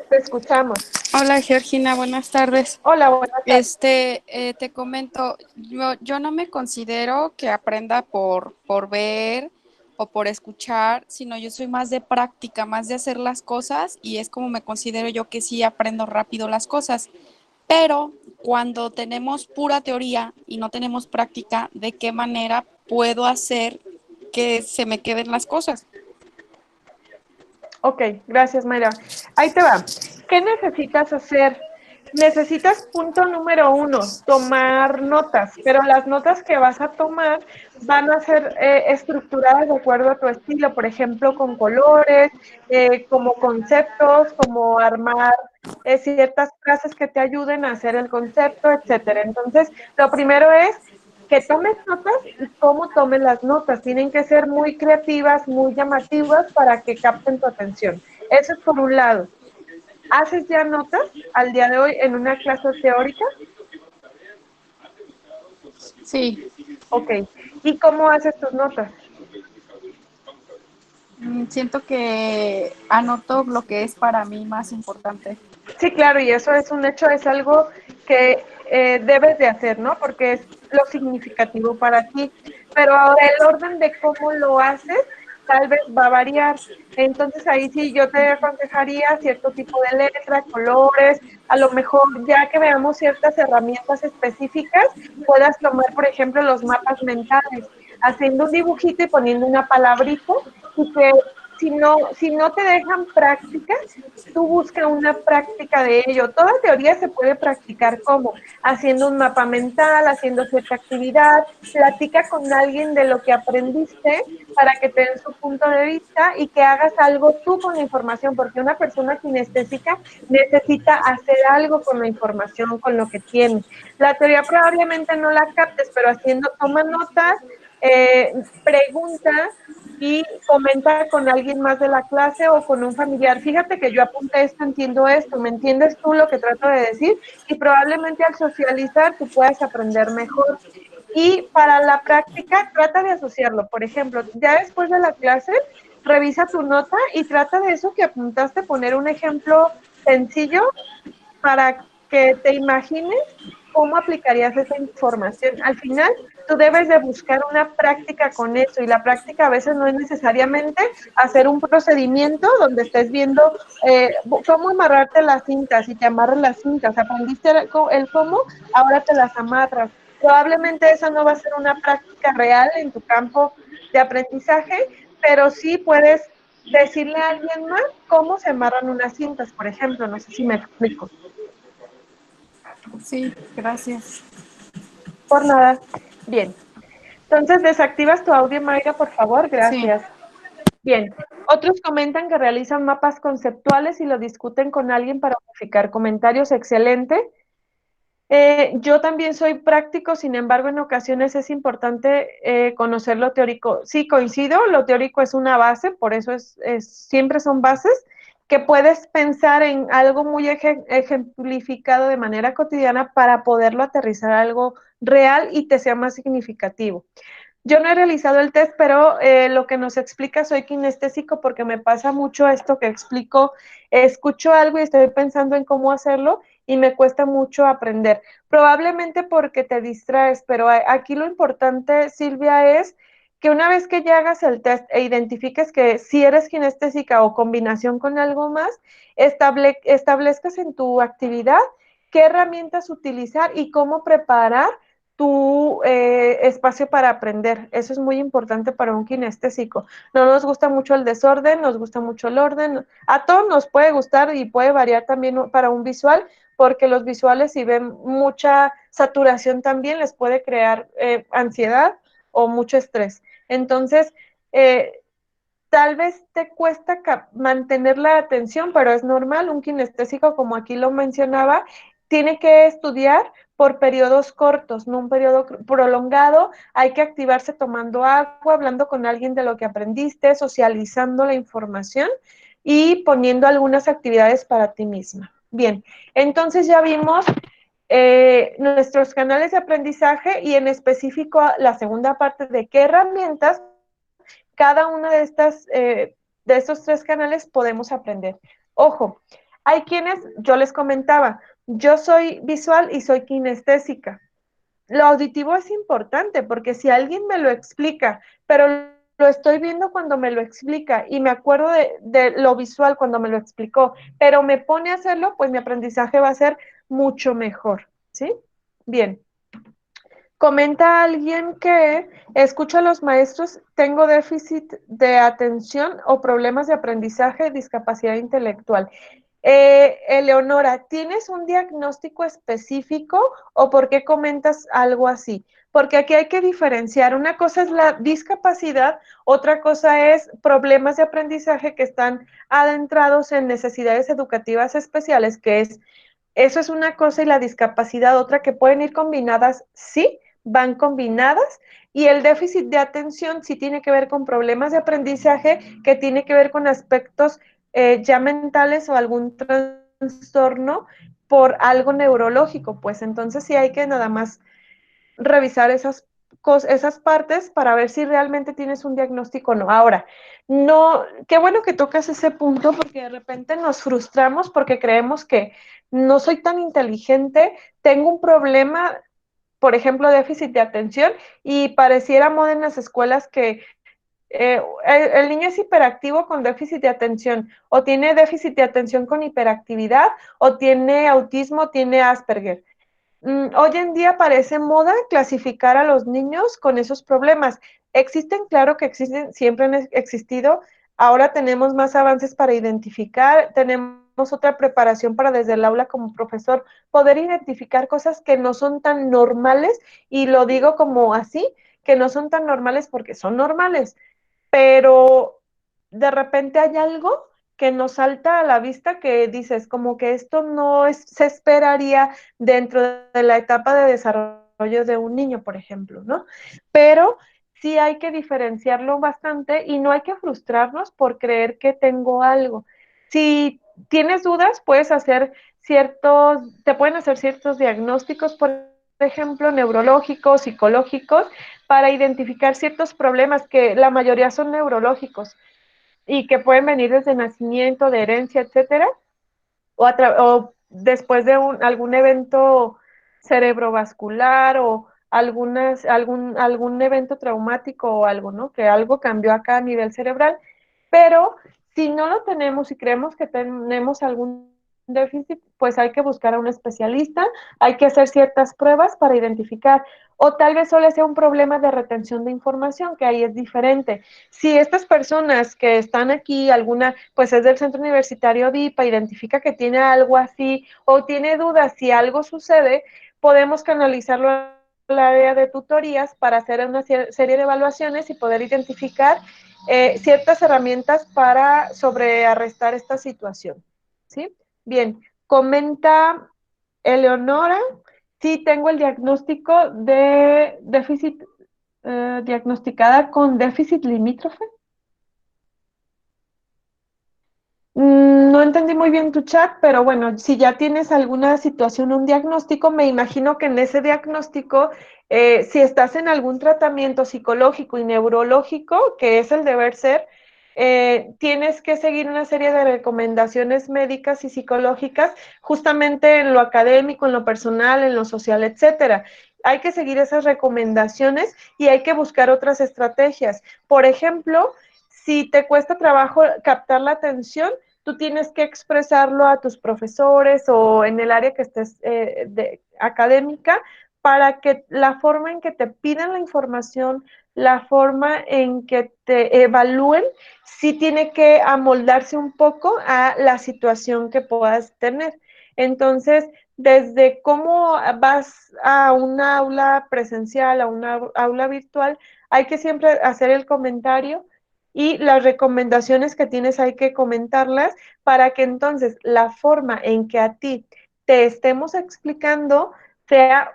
te escuchamos. Hola Georgina, buenas tardes. Hola, buenas tardes. Te comento, yo no me considero que aprenda por ver o por escuchar, sino yo soy más de práctica, más de hacer las cosas y es como me considero yo que sí aprendo rápido las cosas. Pero cuando tenemos pura teoría y no tenemos práctica, ¿de qué manera puedo hacer que se me queden las cosas? Ok, gracias Mayra. Ahí te va. ¿Qué necesitas hacer? Necesitas, punto número 1, tomar notas, pero las notas que vas a tomar van a ser estructuradas de acuerdo a tu estilo, por ejemplo, con colores, como conceptos, como armar ciertas frases que te ayuden a hacer el concepto, etcétera. Entonces, lo primero es que tomes notas y cómo tomes las notas. Tienen que ser muy creativas, muy llamativas para que capten tu atención. Eso es por un lado. ¿Haces ya notas al día de hoy en una clase teórica? Sí, Ok. ¿Y cómo haces tus notas? siento que anoto lo que es para mí más importante. Sí, claro, y eso es un hecho, es algo que debes de hacer, ¿no? Porque es lo significativo para ti. Pero ahora el orden de cómo lo haces tal vez va a variar. Entonces ahí sí yo te aconsejaría cierto tipo de letra, colores, a lo mejor ya que veamos ciertas herramientas específicas, puedas tomar, por ejemplo, los mapas mentales, haciendo un dibujito y poniendo una palabrita y que si no te dejan práctica, tú busca una práctica de ello. Toda teoría se puede practicar como haciendo un mapa mental, haciendo cierta actividad, platica con alguien de lo que aprendiste para que te den su punto de vista y que hagas algo tú con la información, porque una persona kinestésica necesita hacer algo con la información, con lo que tiene. La teoría probablemente no la captes, pero haciendo, toma notas, pregunta y comenta con alguien más de la clase o con un familiar. Fíjate que yo apunté esto, entiendo esto, ¿me entiendes tú lo que trato de decir? Y probablemente al socializar tú puedas aprender mejor. Y para la práctica, trata de asociarlo. Por ejemplo, ya después de la clase, revisa tu nota y trata de eso que apuntaste, poner un ejemplo sencillo para que te imagines cómo aplicarías esa información. Al final, tú debes de buscar una práctica con eso, y la práctica a veces no es necesariamente hacer un procedimiento donde estés viendo cómo amarrarte las cintas, y te amarras las cintas, aprendiste el cómo, ahora te las amarras. Probablemente esa no va a ser una práctica real en tu campo de aprendizaje, pero sí puedes decirle a alguien más cómo se amarran unas cintas, por ejemplo. No sé si me explico. Sí, gracias. Por nada. Bien. Entonces, desactivas tu audio, Mayra, por favor. Sí. Gracias. Bien. Otros comentan que realizan mapas conceptuales y lo discuten con alguien para unificar comentarios. Excelente. Yo también soy práctico, sin embargo, en ocasiones es importante conocer lo teórico. Sí, coincido, lo teórico es una base, por eso siempre son bases, que puedes pensar en algo muy ejemplificado de manera cotidiana para poderlo aterrizar a algo real y te sea más significativo. Yo no he realizado el test, pero lo que nos explica, soy kinestésico, porque me pasa mucho esto que explico, escucho algo y estoy pensando en cómo hacerlo y me cuesta mucho aprender. Probablemente porque te distraes, pero aquí lo importante, Silvia, es que una vez que ya hagas el test e identifiques que si eres kinestésica o combinación con algo más, establezcas en tu actividad qué herramientas utilizar y cómo preparar tu espacio para aprender. Eso es muy importante para un kinestésico. No nos gusta mucho el desorden, nos gusta mucho el orden. A todos nos puede gustar y puede variar también para un visual, porque los visuales, si ven mucha saturación, también les puede crear ansiedad o mucho estrés. Entonces, tal vez te cuesta mantener la atención, pero es normal. Un kinestésico, como aquí lo mencionaba, tiene que estudiar por periodos cortos, no un periodo prolongado. Hay que activarse tomando agua, hablando con alguien de lo que aprendiste, socializando la información y poniendo algunas actividades para ti misma. Bien, entonces ya vimos nuestros canales de aprendizaje y en específico la segunda parte de qué herramientas cada una de estos tres canales podemos aprender. Ojo, hay quienes, yo les comentaba, yo soy visual y soy kinestésica. Lo auditivo es importante porque si alguien me lo explica, pero lo estoy viendo cuando me lo explica y me acuerdo de lo visual cuando me lo explicó, pero me pone a hacerlo, pues mi aprendizaje va a ser mucho mejor, ¿sí? Bien. Comenta alguien que escucho a los maestros, tengo déficit de atención o problemas de aprendizaje, discapacidad intelectual. Eleonora, ¿tienes un diagnóstico específico o por qué comentas algo así? Porque aquí hay que diferenciar. Una cosa es la discapacidad, otra cosa es problemas de aprendizaje que están adentrados en necesidades educativas especiales, eso es una cosa, y la discapacidad otra, que pueden ir combinadas, sí, van combinadas, y el déficit de atención sí tiene que ver con problemas de aprendizaje, que tiene que ver con aspectos ya mentales o algún trastorno por algo neurológico, pues entonces sí hay que nada más revisar esas partes para ver si realmente tienes un diagnóstico o no. Ahora, no, qué bueno que tocas ese punto, porque de repente nos frustramos porque creemos que no soy tan inteligente, tengo un problema, por ejemplo, déficit de atención, y pareciera moda en las escuelas que el niño es hiperactivo con déficit de atención, o tiene déficit de atención con hiperactividad, o tiene autismo, tiene Asperger. Hoy en día parece moda clasificar a los niños con esos problemas. Existen, claro que existen, siempre han existido. Ahora tenemos más avances para identificar, tenemos otra preparación para desde el aula como profesor poder identificar cosas que no son tan normales, y lo digo como así, que no son tan normales porque son normales, pero de repente hay algo que nos salta a la vista, que dices como que esto no se esperaría dentro de la etapa de desarrollo de un niño, por ejemplo, ¿no? Pero sí hay que diferenciarlo bastante y no hay que frustrarnos por creer que tengo algo. Si tienes dudas, te pueden hacer ciertos diagnósticos, por ejemplo, neurológicos, psicológicos, para identificar ciertos problemas, que la mayoría son neurológicos y que pueden venir desde nacimiento, de herencia, etcétera, o después de algún evento cerebrovascular o algún evento traumático o algo, ¿no? Que algo cambió acá a nivel cerebral, pero si no lo tenemos y creemos que tenemos algún déficit, pues hay que buscar a un especialista, hay que hacer ciertas pruebas para identificar, o tal vez solo sea un problema de retención de información, que ahí es diferente. Si estas personas que están aquí, alguna, pues es del centro universitario DIPA, identifica que tiene algo así, o tiene dudas si algo sucede, podemos canalizarlo al área de tutorías para hacer una serie de evaluaciones y poder identificar ciertas herramientas para sobrearrestar esta situación. ¿Sí? Bien, comenta Eleonora, sí tengo el diagnóstico de déficit, diagnosticada con déficit limítrofe. No entendí muy bien tu chat, pero bueno, si ya tienes alguna situación, un diagnóstico, me imagino que en ese diagnóstico, si estás en algún tratamiento psicológico y neurológico, que es el deber ser, tienes que seguir una serie de recomendaciones médicas y psicológicas, justamente en lo académico, en lo personal, en lo social, etcétera. Hay que seguir esas recomendaciones y hay que buscar otras estrategias. Por ejemplo, si te cuesta trabajo captar la atención, tú tienes que expresarlo a tus profesores o en el área que estés académica para que la forma en que te pidan la información, la forma en que te evalúen, sí tiene que amoldarse un poco a la situación que puedas tener. Entonces, desde cómo vas a una aula presencial, a una aula virtual, hay que siempre hacer el comentario y las recomendaciones que tienes hay que comentarlas para que entonces la forma en que a ti te estemos explicando sea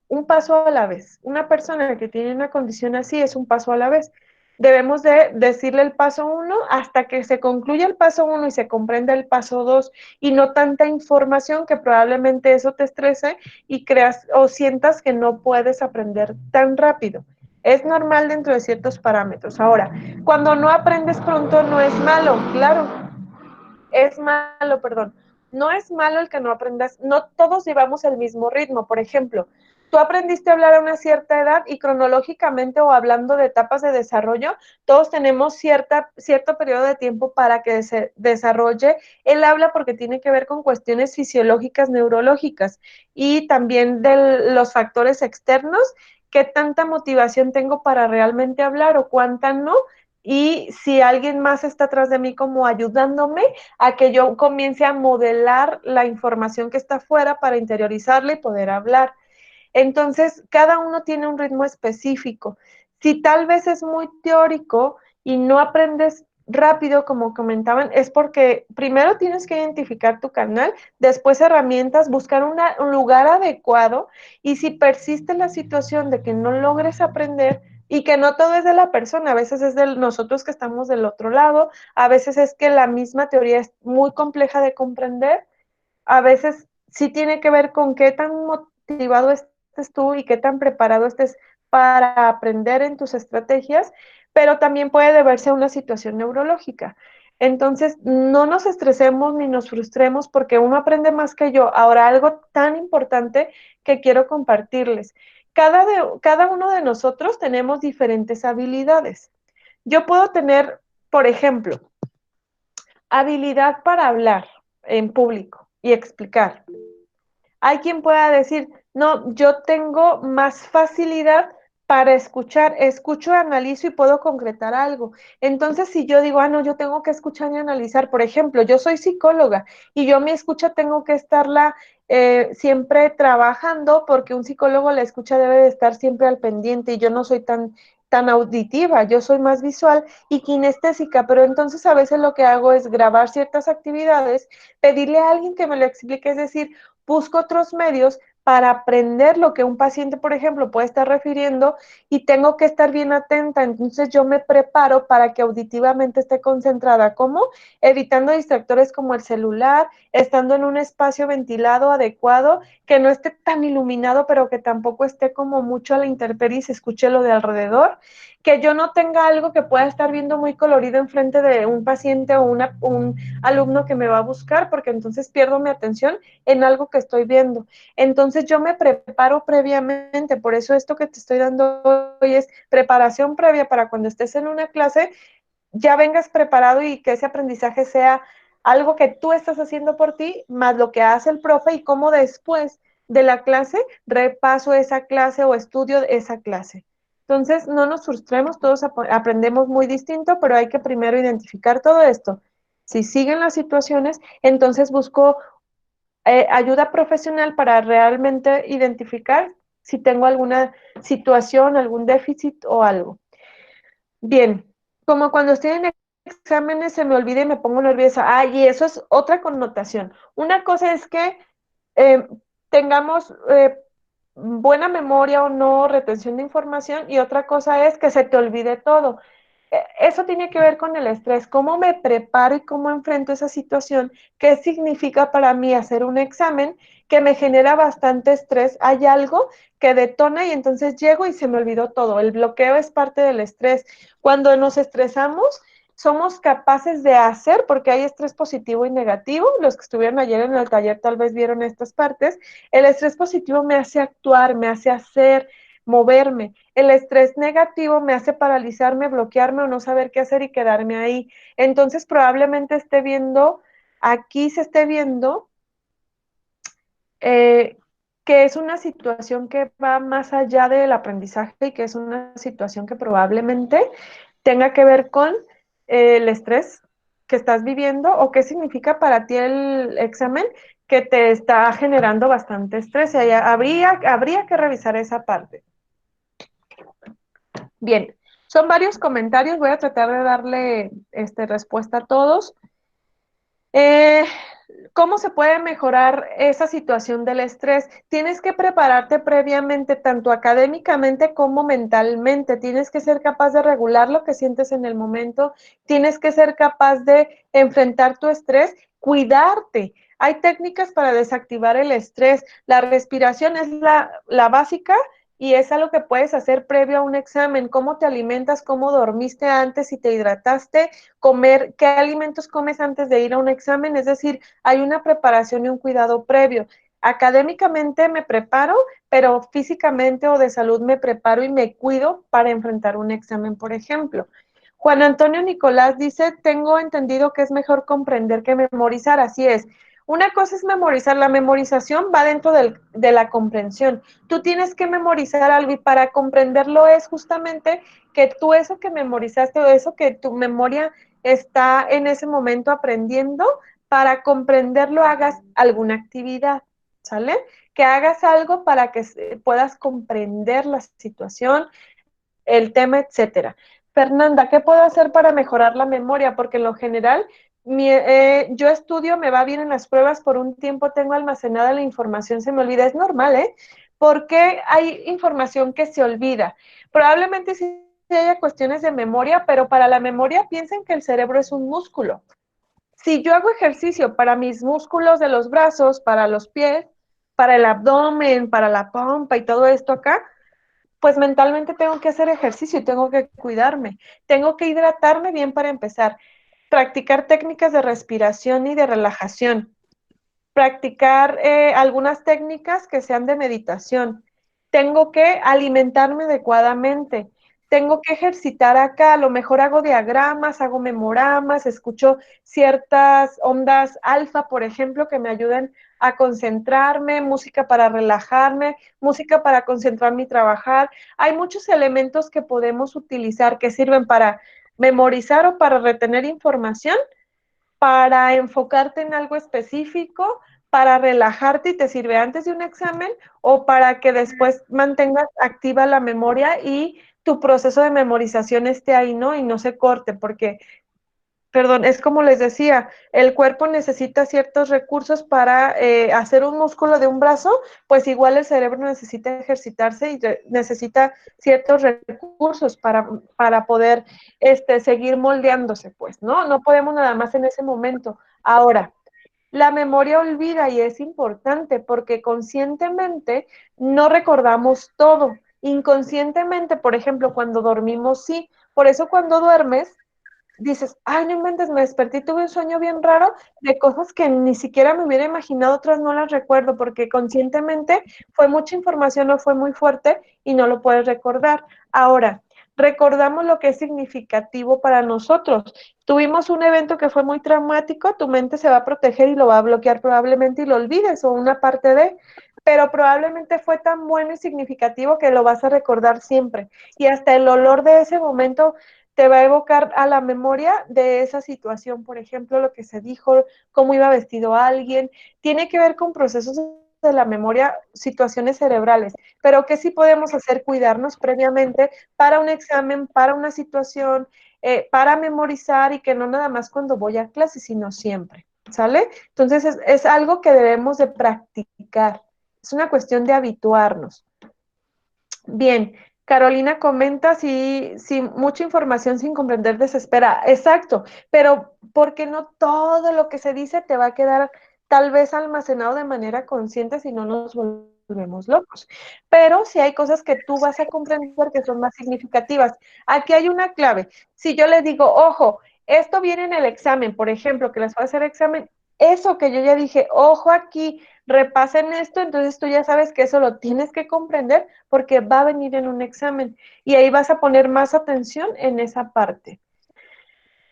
un paso a la vez. Una persona que tiene una condición así es un paso a la vez. Debemos de decirle el paso 1 hasta que se concluya el paso 1 y se comprenda el paso 2 y no tanta información que probablemente eso te estrese y creas o sientas que no puedes aprender tan rápido. Es normal dentro de ciertos parámetros. Ahora, cuando no aprendes pronto no es malo, claro, es malo, perdón. No es malo el que no aprendas, no todos llevamos el mismo ritmo. Por ejemplo, tú aprendiste a hablar a una cierta edad y cronológicamente o hablando de etapas de desarrollo, todos tenemos cierto periodo de tiempo para que se desarrolle el habla porque tiene que ver con cuestiones fisiológicas, neurológicas y también de los factores externos, qué tanta motivación tengo para realmente hablar o cuánta no, y si alguien más está atrás de mí como ayudándome a que yo comience a modelar la información que está afuera para interiorizarla y poder hablar. Entonces, cada uno tiene un ritmo específico. Si tal vez es muy teórico y no aprendes rápido, como comentaban, es porque primero tienes que identificar tu canal, después herramientas, buscar un lugar adecuado y si persiste la situación de que no logres aprender y que no todo es de la persona, a veces es de nosotros que estamos del otro lado, a veces es que la misma teoría es muy compleja de comprender, a veces sí tiene que ver con qué tan motivado estés tú y qué tan preparado estés para aprender en tus estrategias, pero también puede deberse a una situación neurológica. Entonces, no nos estresemos ni nos frustremos porque uno aprende más que yo. Ahora, algo tan importante que quiero compartirles. Cada uno de nosotros tenemos diferentes habilidades. Yo puedo tener, por ejemplo, habilidad para hablar en público y explicar. Hay quien pueda decir, no, yo tengo más facilidad para escuchar, escucho, analizo y puedo concretar algo. Entonces, si yo digo, no, yo tengo que escuchar y analizar, por ejemplo, yo soy psicóloga y yo mi escucha tengo que estarla siempre trabajando porque un psicólogo la escucha debe de estar siempre al pendiente y yo no soy tan auditiva, yo soy más visual y kinestésica, pero entonces a veces lo que hago es grabar ciertas actividades, pedirle a alguien que me lo explique, es decir, busco otros medios para aprender lo que un paciente, por ejemplo, puede estar refiriendo y tengo que estar bien atenta. Entonces yo me preparo para que auditivamente esté concentrada. ¿Cómo? Evitando distractores como el celular, estando en un espacio ventilado adecuado, que no esté tan iluminado, pero que tampoco esté como mucho a la intemperie y se escuche lo de alrededor, que yo no tenga algo que pueda estar viendo muy colorido enfrente de un paciente o un alumno que me va a buscar, porque entonces pierdo mi atención en algo que estoy viendo. Entonces yo me preparo previamente, por eso esto que te estoy dando hoy es preparación previa para cuando estés en una clase, ya vengas preparado y que ese aprendizaje sea algo que tú estás haciendo por ti, más lo que hace el profe y cómo después de la clase repaso esa clase o estudio esa clase. Entonces, no nos frustremos, todos aprendemos muy distinto, pero hay que primero identificar todo esto. Si siguen las situaciones, entonces busco ayuda profesional para realmente identificar si tengo alguna situación, algún déficit o algo. Bien, como cuando estoy en exámenes se me olvida y me pongo nerviosa. Ah, y eso es otra connotación. Una cosa es que eh, tengamos buena memoria o no, retención de información, y otra cosa es que se te olvide todo. Eso tiene que ver con el estrés, cómo me preparo y cómo enfrento esa situación, qué significa para mí hacer un examen que me genera bastante estrés. Hay algo que detona y entonces llego y se me olvidó todo. El bloqueo es parte del estrés. Cuando nos estresamos, somos capaces de hacer, porque hay estrés positivo y negativo. Los que estuvieron ayer en el taller tal vez vieron estas partes. El estrés positivo me hace actuar, me hace hacer, moverme. El estrés negativo me hace paralizarme, bloquearme o no saber qué hacer y quedarme ahí. Entonces probablemente esté viendo, aquí se esté viendo eh, que es una situación que va más allá del aprendizaje y que es una situación que probablemente tenga que ver con el estrés que estás viviendo o qué significa para ti el examen que te está generando bastante estrés. Y habría que revisar esa parte. Bien, son varios comentarios, voy a tratar de darle respuesta a todos. Eh, ¿Cómo se puede mejorar esa situación del estrés? Tienes que prepararte previamente, tanto académicamente como mentalmente. Tienes que ser capaz de regular lo que sientes en el momento. Tienes que ser capaz de enfrentar tu estrés, cuidarte. Hay técnicas para desactivar el estrés. La respiración es la básica y es algo que puedes hacer previo a un examen. ¿Cómo te alimentas? ¿Cómo dormiste antes? Si te hidrataste, comer, qué alimentos comes antes de ir a un examen, es decir, hay una preparación y un cuidado previo. Académicamente me preparo, pero físicamente o de salud me preparo y me cuido para enfrentar un examen, por ejemplo. Juan Antonio Nicolás dice, tengo entendido que es mejor comprender que memorizar, así es. Una cosa es memorizar, la memorización va dentro de la comprensión. Tú tienes que memorizar algo y para comprenderlo es justamente que tú eso que memorizaste o eso que tu memoria está en ese momento aprendiendo, para comprenderlo hagas alguna actividad, ¿sale? Que hagas algo para que puedas comprender la situación, el tema, etcétera. Fernanda, ¿qué puedo hacer para mejorar la memoria? Porque en lo general, yo estudio, me va bien en las pruebas, por un tiempo tengo almacenada la información, se me olvida, es normal, ¿eh? Porque hay información que se olvida. Probablemente sí haya cuestiones de memoria, pero para la memoria piensen que el cerebro es un músculo. Si yo hago ejercicio para mis músculos de los brazos, para los pies, para el abdomen, para la pompa y todo esto acá, pues mentalmente tengo que hacer ejercicio y tengo que cuidarme. Tengo que hidratarme bien para empezar. Practicar técnicas de respiración y de relajación. Practicar algunas técnicas que sean de meditación. Tengo que alimentarme adecuadamente. Tengo que ejercitar acá, a lo mejor hago diagramas, hago memoramas, escucho ciertas ondas alfa, por ejemplo, que me ayuden a concentrarme, música para relajarme, música para concentrarme y trabajar. Hay muchos elementos que podemos utilizar que sirven para memorizar o para retener información, para enfocarte en algo específico, para relajarte y te sirve antes de un examen o para que después mantengas activa la memoria y tu proceso de memorización esté ahí, ¿no? Y no se corte, porque perdón, es como les decía, el cuerpo necesita ciertos recursos para hacer un músculo de un brazo, pues igual el cerebro necesita ejercitarse y necesita ciertos recursos para poder seguir moldeándose, pues, ¿no? No podemos nada más en ese momento. Ahora, la memoria olvida y es importante porque conscientemente no recordamos todo. Inconscientemente, por ejemplo, cuando dormimos, sí. Por eso cuando duermes, dices, ay, no inventes, me desperté y tuve un sueño bien raro de cosas que ni siquiera me hubiera imaginado, otras no las recuerdo, porque conscientemente fue mucha información o fue muy fuerte y no lo puedes recordar. Ahora, recordamos lo que es significativo para nosotros. Tuvimos un evento que fue muy traumático, tu mente se va a proteger y lo va a bloquear probablemente y lo olvides o una parte de, pero probablemente fue tan bueno y significativo que lo vas a recordar siempre. Y hasta el olor de ese momento te va a evocar a la memoria de esa situación, por ejemplo, lo que se dijo, cómo iba vestido alguien, tiene que ver con procesos de la memoria, situaciones cerebrales, pero ¿qué sí podemos hacer? Cuidarnos previamente para un examen, para una situación, para memorizar y que no nada más cuando voy a clase, sino siempre, ¿sale? Entonces es algo que debemos de practicar, es una cuestión de habituarnos. Bien, Carolina comenta si mucha información sin comprender desespera. Exacto, pero porque no todo lo que se dice te va a quedar tal vez almacenado de manera consciente si no nos volvemos locos. Pero si hay cosas que tú vas a comprender que son más significativas. Aquí hay una clave. Si yo le digo, ojo, esto viene en el examen, por ejemplo, que les voy a hacer examen, eso que yo ya dije, ojo aquí, repasen esto, entonces tú ya sabes que eso lo tienes que comprender porque va a venir en un examen y ahí vas a poner más atención en esa parte.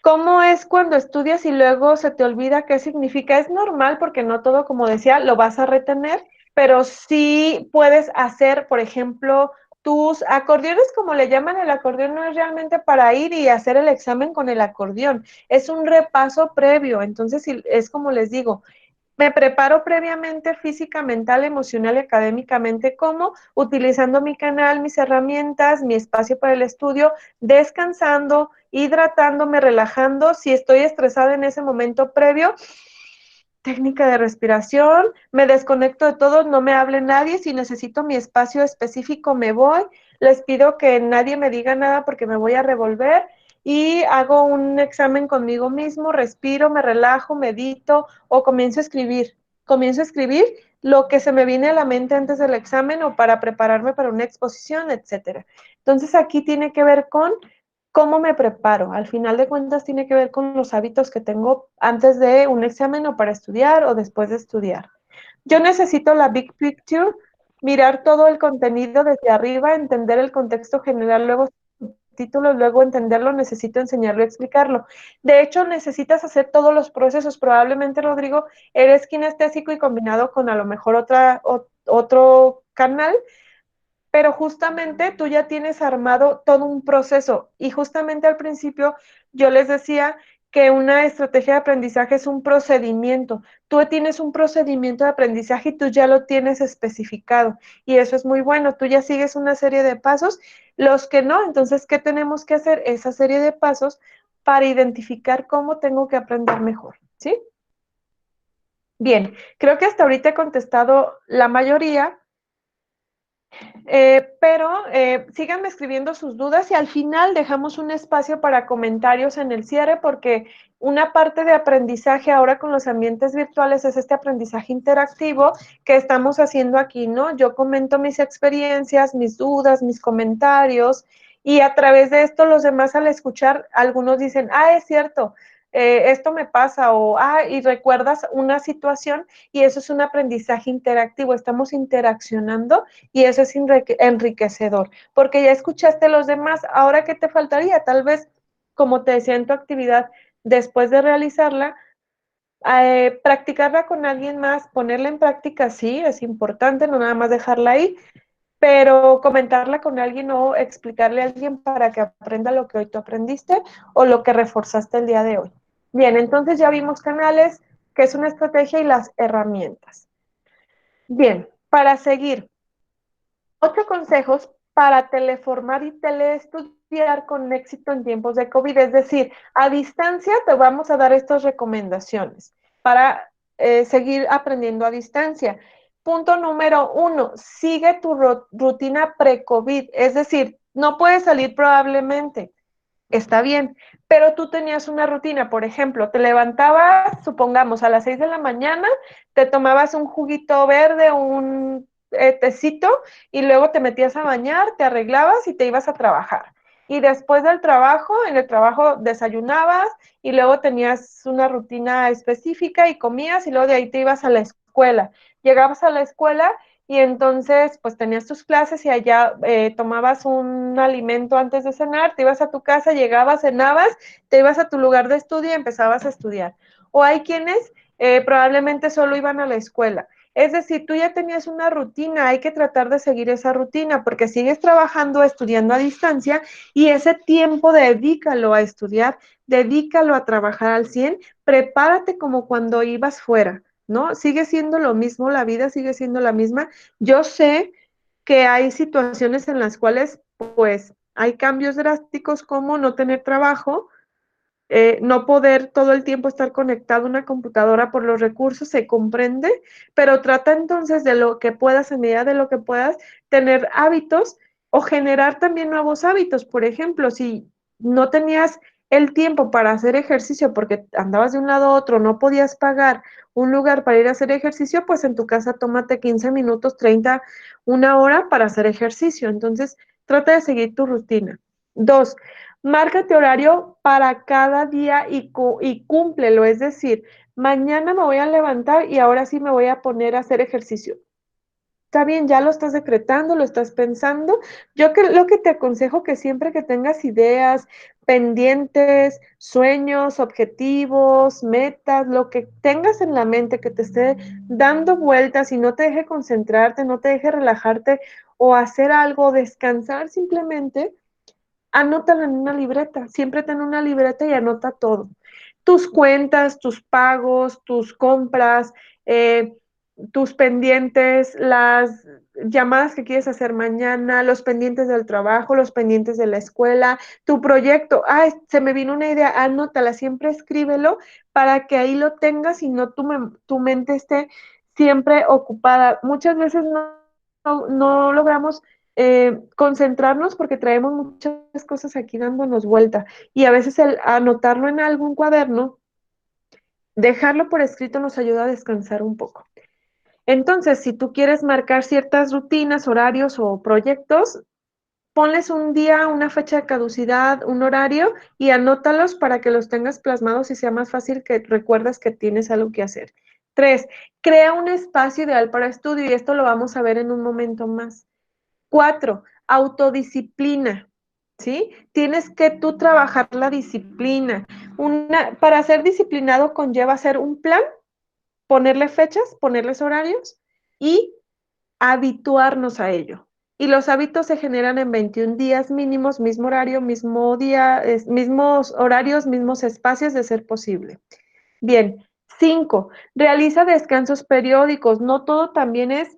¿Cómo es cuando estudias y luego se te olvida qué significa? Es normal porque no todo, como decía, lo vas a retener, pero sí puedes hacer, por ejemplo, tus acordeones, como le llaman, el acordeón no es realmente para ir y hacer el examen con el acordeón, es un repaso previo, entonces es como les digo, me preparo previamente física, mental, emocional y académicamente, como utilizando mi canal, mis herramientas, mi espacio para el estudio, descansando, hidratándome, relajando. Si estoy estresada en ese momento previo, técnica de respiración, me desconecto de todo, no me hable nadie, si necesito mi espacio específico me voy, les pido que nadie me diga nada porque me voy a revolver y hago un examen conmigo mismo, respiro, me relajo, medito o comienzo a escribir lo que se me viene a la mente antes del examen o para prepararme para una exposición, etcétera. Entonces aquí tiene que ver con ¿cómo me preparo? Al final de cuentas tiene que ver con los hábitos que tengo antes de un examen o para estudiar o después de estudiar. Yo necesito la big picture, mirar todo el contenido desde arriba, entender el contexto general, luego títulos, luego entenderlo, necesito enseñarlo y explicarlo. De hecho, necesitas hacer todos los procesos. Probablemente, Rodrigo, eres kinestésico y combinado con a lo mejor otro canal, pero justamente tú ya tienes armado todo un proceso y justamente al principio yo les decía que una estrategia de aprendizaje es un procedimiento. Tú tienes un procedimiento de aprendizaje y tú ya lo tienes especificado y eso es muy bueno. Tú ya sigues una serie de pasos. Los que no, entonces, ¿qué tenemos que hacer? Esa serie de pasos para identificar cómo tengo que aprender mejor, ¿sí? Bien, creo que hasta ahorita he contestado la mayoría. Pero síganme escribiendo sus dudas y al final dejamos un espacio para comentarios en el cierre porque una parte de aprendizaje ahora con los ambientes virtuales es este aprendizaje interactivo que estamos haciendo aquí, ¿no? Yo comento mis experiencias, mis dudas, mis comentarios y a través de esto los demás al escuchar, algunos dicen, ah, es cierto, esto me pasa o, ah, y recuerdas una situación y eso es un aprendizaje interactivo, estamos interaccionando y eso es enriquecedor, porque ya escuchaste a los demás, ahora ¿qué te faltaría? Tal vez, como te decía en tu actividad, después de realizarla, practicarla con alguien más, ponerla en práctica, sí, es importante, no nada más dejarla ahí, pero comentarla con alguien o explicarle a alguien para que aprenda lo que hoy tú aprendiste o lo que reforzaste el día de hoy. Bien, entonces ya vimos canales, qué es una estrategia y las herramientas. Bien, para seguir, 8 consejos para teleformar y teleestudiar con éxito en tiempos de COVID. Es decir, a distancia te vamos a dar estas recomendaciones para seguir aprendiendo a distancia. Punto número 1, sigue tu rutina pre-COVID. Es decir, no puedes salir probablemente, está bien, pero tú tenías una rutina, por ejemplo, te levantabas, supongamos, a las 6 de la mañana, te tomabas un juguito verde, un tecito y luego te metías a bañar, te arreglabas y te ibas a trabajar. Y después del trabajo, en el trabajo desayunabas y luego tenías una rutina específica y comías y luego de ahí te ibas a la escuela. Llegabas a la escuela y entonces pues tenías tus clases y allá tomabas un alimento antes de cenar, te ibas a tu casa, llegabas, cenabas, te ibas a tu lugar de estudio y empezabas a estudiar. O hay quienes probablemente solo iban a la escuela. Es decir, tú ya tenías una rutina, hay que tratar de seguir esa rutina porque sigues trabajando, estudiando a distancia y ese tiempo dedícalo a estudiar, dedícalo a trabajar al 100, prepárate como cuando ibas fuera, ¿no? Sigue siendo lo mismo, la vida sigue siendo la misma. Yo sé que hay situaciones en las cuales pues hay cambios drásticos como no tener trabajo, no poder todo el tiempo estar conectado a una computadora por los recursos, se comprende, pero trata entonces de lo que puedas, en medida de lo que puedas, tener hábitos o generar también nuevos hábitos. Por ejemplo, si no tenías el tiempo para hacer ejercicio porque andabas de un lado a otro, no podías pagar un lugar para ir a hacer ejercicio, pues en tu casa tómate 15 minutos, 30, una hora para hacer ejercicio. Entonces, trata de seguir tu rutina. Dos, márcate horario para cada día y cúmplelo, es decir, mañana me voy a levantar y ahora sí me voy a poner a hacer ejercicio. Está bien, ya lo estás decretando, lo estás pensando. Lo que te aconsejo que siempre que tengas ideas, pendientes, sueños, objetivos, metas, lo que tengas en la mente que te esté dando vueltas y no te deje concentrarte, no te deje relajarte o hacer algo, descansar simplemente, anótalo en una libreta, siempre ten una libreta y anota todo. Tus cuentas, tus pagos, tus compras, tus pendientes, las llamadas que quieres hacer mañana, los pendientes del trabajo, los pendientes de la escuela, tu proyecto. Ay, se me vino una idea, anótala, siempre escríbelo para que ahí lo tengas y no tu mente esté siempre ocupada. Muchas veces no logramos concentrarnos porque traemos muchas cosas aquí dándonos vuelta y a veces el anotarlo en algún cuaderno, dejarlo por escrito nos ayuda a descansar un poco. Entonces, si tú quieres marcar ciertas rutinas, horarios o proyectos, ponles un día, una fecha de caducidad, un horario y anótalos para que los tengas plasmados y sea más fácil que recuerdas que tienes algo que hacer. 3, crea un espacio ideal para estudio y esto lo vamos a ver en un momento más. 4, autodisciplina, ¿sí? Tienes que tú trabajar la disciplina. Para ser disciplinado conlleva hacer un plan, ponerle fechas, ponerles horarios y habituarnos a ello. Y los hábitos se generan en 21 días mínimos, mismo horario, mismo día, mismos horarios, mismos espacios de ser posible. Bien, 5, realiza descansos periódicos. No todo también es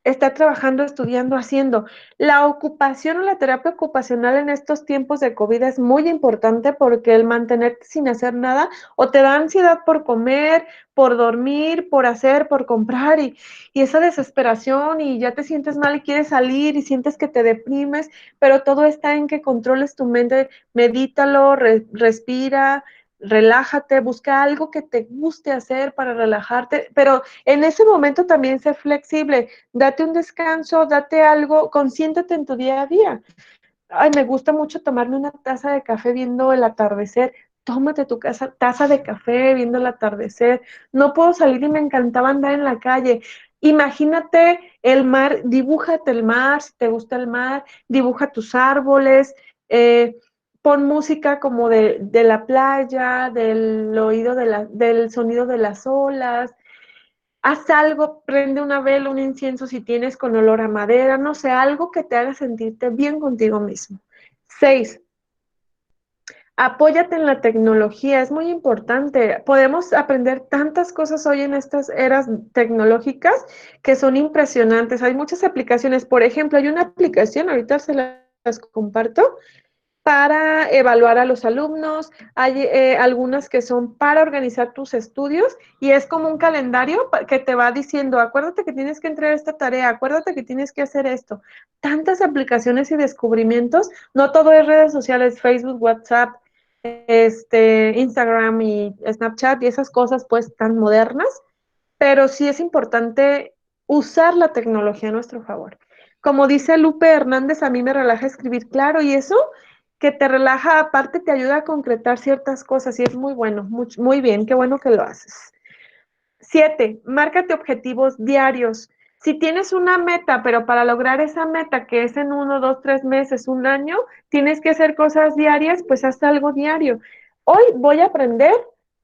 está trabajando, estudiando, haciendo. La ocupación o la terapia ocupacional en estos tiempos de COVID es muy importante porque el mantenerte sin hacer nada o te da ansiedad por comer, por dormir, por hacer, por comprar y esa desesperación y ya te sientes mal y quieres salir y sientes que te deprimes, pero todo está en que controles tu mente, medítalo, respira, relájate, busca algo que te guste hacer para relajarte, pero en ese momento también sé flexible, date un descanso, date algo, consiéntate en tu día a día. Ay, me gusta mucho tomarme una taza de café viendo el atardecer. Tómate tu taza de café viendo el atardecer. No puedo salir y me encantaba andar en la calle. Imagínate el mar, dibújate el mar, si te gusta el mar, dibuja tus árboles, pon música como de la playa, del oído del sonido de las olas. Haz algo, prende una vela, un incienso si tienes con olor a madera, no sé, algo que te haga sentirte bien contigo mismo. 6, apóyate en la tecnología, es muy importante. Podemos aprender tantas cosas hoy en estas eras tecnológicas que son impresionantes. Hay muchas aplicaciones, por ejemplo, hay una aplicación, ahorita se las comparto, para evaluar a los alumnos, hay algunas que son para organizar tus estudios y es como un calendario que te va diciendo, acuérdate que tienes que entregar esta tarea, acuérdate que tienes que hacer esto. Tantas aplicaciones y descubrimientos, no todo es redes sociales, Facebook, WhatsApp, Instagram y Snapchat y esas cosas pues tan modernas, pero sí es importante usar la tecnología a nuestro favor. Como dice Lupe Hernández, a mí me relaja escribir, claro, y eso que te relaja, aparte te ayuda a concretar ciertas cosas y es muy bueno, muy bien, qué bueno que lo haces. 7, márcate objetivos diarios. Si tienes una meta, pero para lograr esa meta, que es en 1, 2, 3 meses, un año, tienes que hacer cosas diarias, pues haz algo diario. Hoy voy a aprender